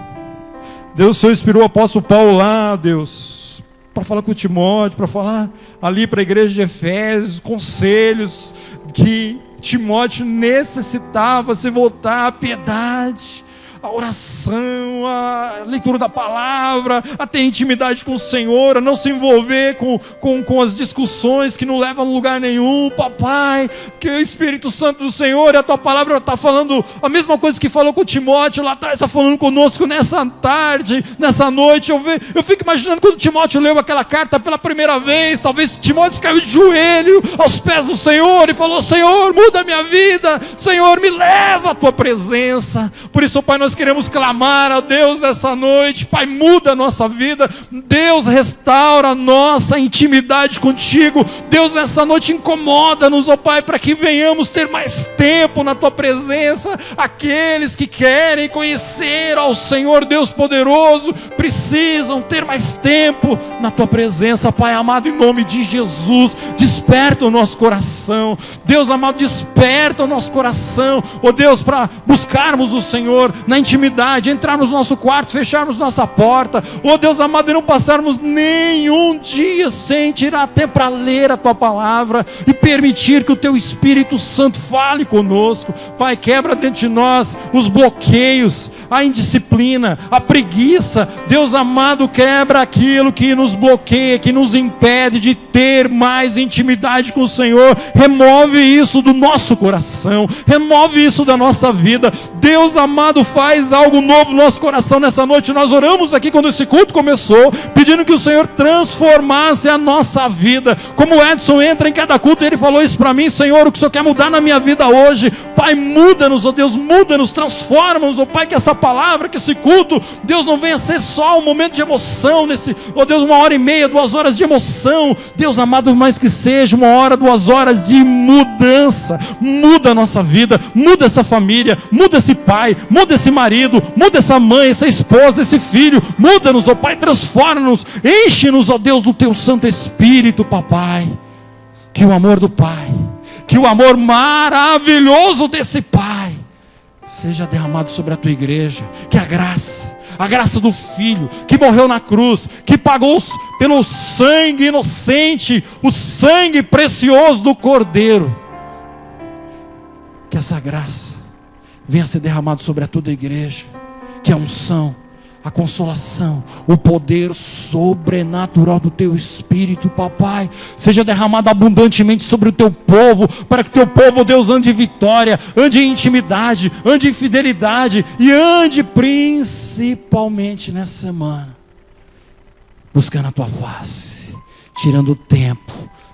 Deus, o Senhor inspirou o apóstolo Paulo lá, Deus, para falar com Timóteo, para falar ali para a igreja de Efésios, conselhos que Timóteo necessitava se voltar à piedade, a oração, a leitura da palavra, a ter intimidade com o Senhor, a não se envolver com as discussões que não levam a lugar nenhum, papai, que o Espírito Santo do Senhor e a tua palavra está falando a mesma coisa que falou com Timóteo lá atrás, está falando conosco nessa tarde, nessa noite. Eu fico imaginando quando Timóteo leu aquela carta pela primeira vez, talvez Timóteo caiu de joelho aos pés do Senhor e falou: Senhor, muda a minha vida, Senhor, me leva à tua presença. Por isso, Pai, nós queremos clamar a Deus essa noite. Pai, muda a nossa vida. Deus, restaura a nossa intimidade contigo. Deus, nessa noite incomoda-nos, ó Pai, para que venhamos ter mais tempo na tua presença. Aqueles que querem conhecer ao Senhor Deus poderoso precisam ter mais tempo na tua presença. Pai amado, em nome de Jesus, desperta o nosso coração. Deus amado, desperta o nosso coração, ó Deus, para buscarmos o Senhor na intimidade, entrarmos no nosso quarto, fecharmos nossa porta, oh Deus amado, e não passarmos nenhum dia sem tirar tempo para ler a tua palavra e permitir que o teu Espírito Santo fale conosco. Pai, quebra dentro de nós os bloqueios, a indisciplina, a preguiça. Deus amado, quebra aquilo que nos bloqueia, que nos impede de ter mais intimidade com o Senhor. Remove isso do nosso coração, remove isso da nossa vida. Deus amado, faz algo novo no nosso coração nessa noite. Nós oramos aqui quando esse culto começou, pedindo que o Senhor transformasse a nossa vida. Como o Edson entra em cada culto, ele falou isso para mim: Senhor, o que o Senhor quer mudar na minha vida hoje? Pai, muda-nos, ó Deus, muda-nos, transforma-nos, ó Pai, que essa palavra, que esse culto, Deus, não venha ser só um momento de emoção, ó Deus, 1h30, 2 horas de emoção. Deus amado, mais que seja 1 hora, 2 horas de mudança. Muda a nossa vida, muda essa família, muda esse pai, muda esse marido, muda essa mãe, essa esposa, esse filho. Muda-nos, ó Pai, transforma-nos, enche-nos, ó Deus, do teu Santo Espírito, papai. Que o amor do Pai, que o amor maravilhoso desse Pai seja derramado sobre a tua igreja. Que a graça do Filho, que morreu na cruz, que pagou pelo sangue inocente, o sangue precioso do Cordeiro, que essa graça venha ser derramado sobre a toda a igreja. Que a unção, a consolação, o poder sobrenatural do teu Espírito, papai, seja derramado abundantemente sobre o teu povo, para que o teu povo, Deus, ande em vitória, ande em intimidade, ande em fidelidade, e ande principalmente nessa semana buscando a tua face, tirando tempo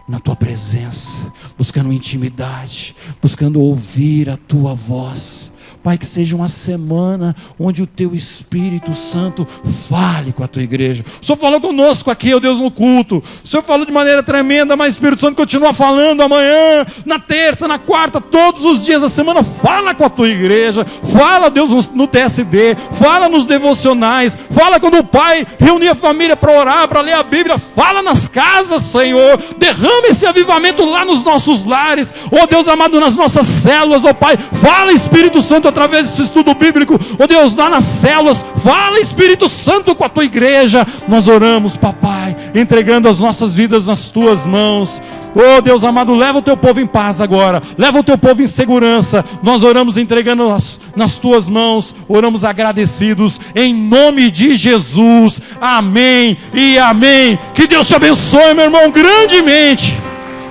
na tua presença, buscando intimidade, buscando ouvir a tua voz. Pai, que seja uma semana onde o teu Espírito Santo fale com a tua igreja. O Senhor falou conosco aqui, ó Deus, no culto. O Senhor falou de maneira tremenda, mas o Espírito Santo continua falando amanhã, na terça, na quarta, todos os dias da semana. Fala com a tua igreja, fala, Deus, no TSD, fala nos devocionais, fala quando o Pai reunia a família para orar, para ler a Bíblia. Fala nas casas, Senhor. Derrama esse avivamento lá nos nossos lares, ó Deus amado, nas nossas células, ó Pai. Fala, Espírito Santo, através desse estudo bíblico, ó Deus, lá nas células. Fala, Espírito Santo, com a tua igreja. Nós oramos, papai, entregando as nossas vidas nas tuas mãos. Oh Deus amado, leva o teu povo em paz agora, leva o teu povo em segurança. Nós oramos entregando nas tuas mãos, oramos agradecidos, em nome de Jesus, amém e amém. Que Deus te abençoe, meu irmão, grandemente.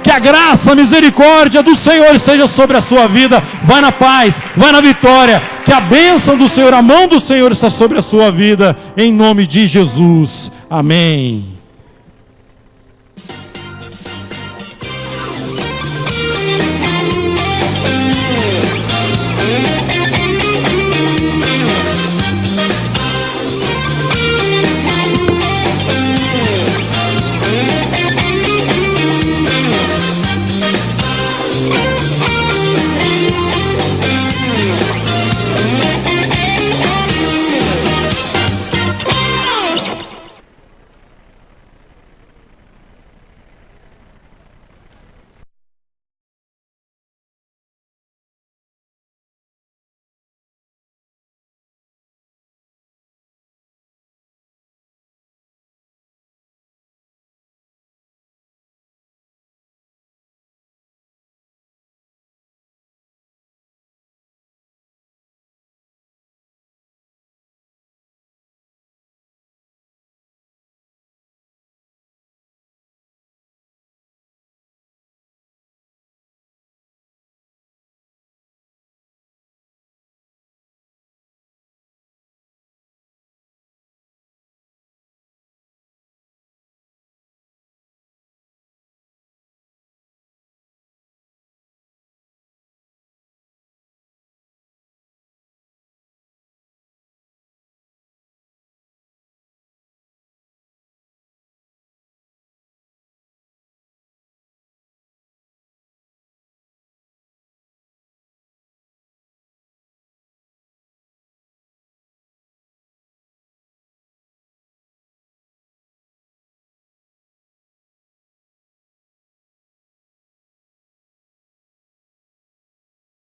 Que a graça, a misericórdia do Senhor esteja sobre a sua vida. Vai na paz, vai na vitória. Que a bênção do Senhor, a mão do Senhor está sobre a sua vida, em nome de Jesus, amém.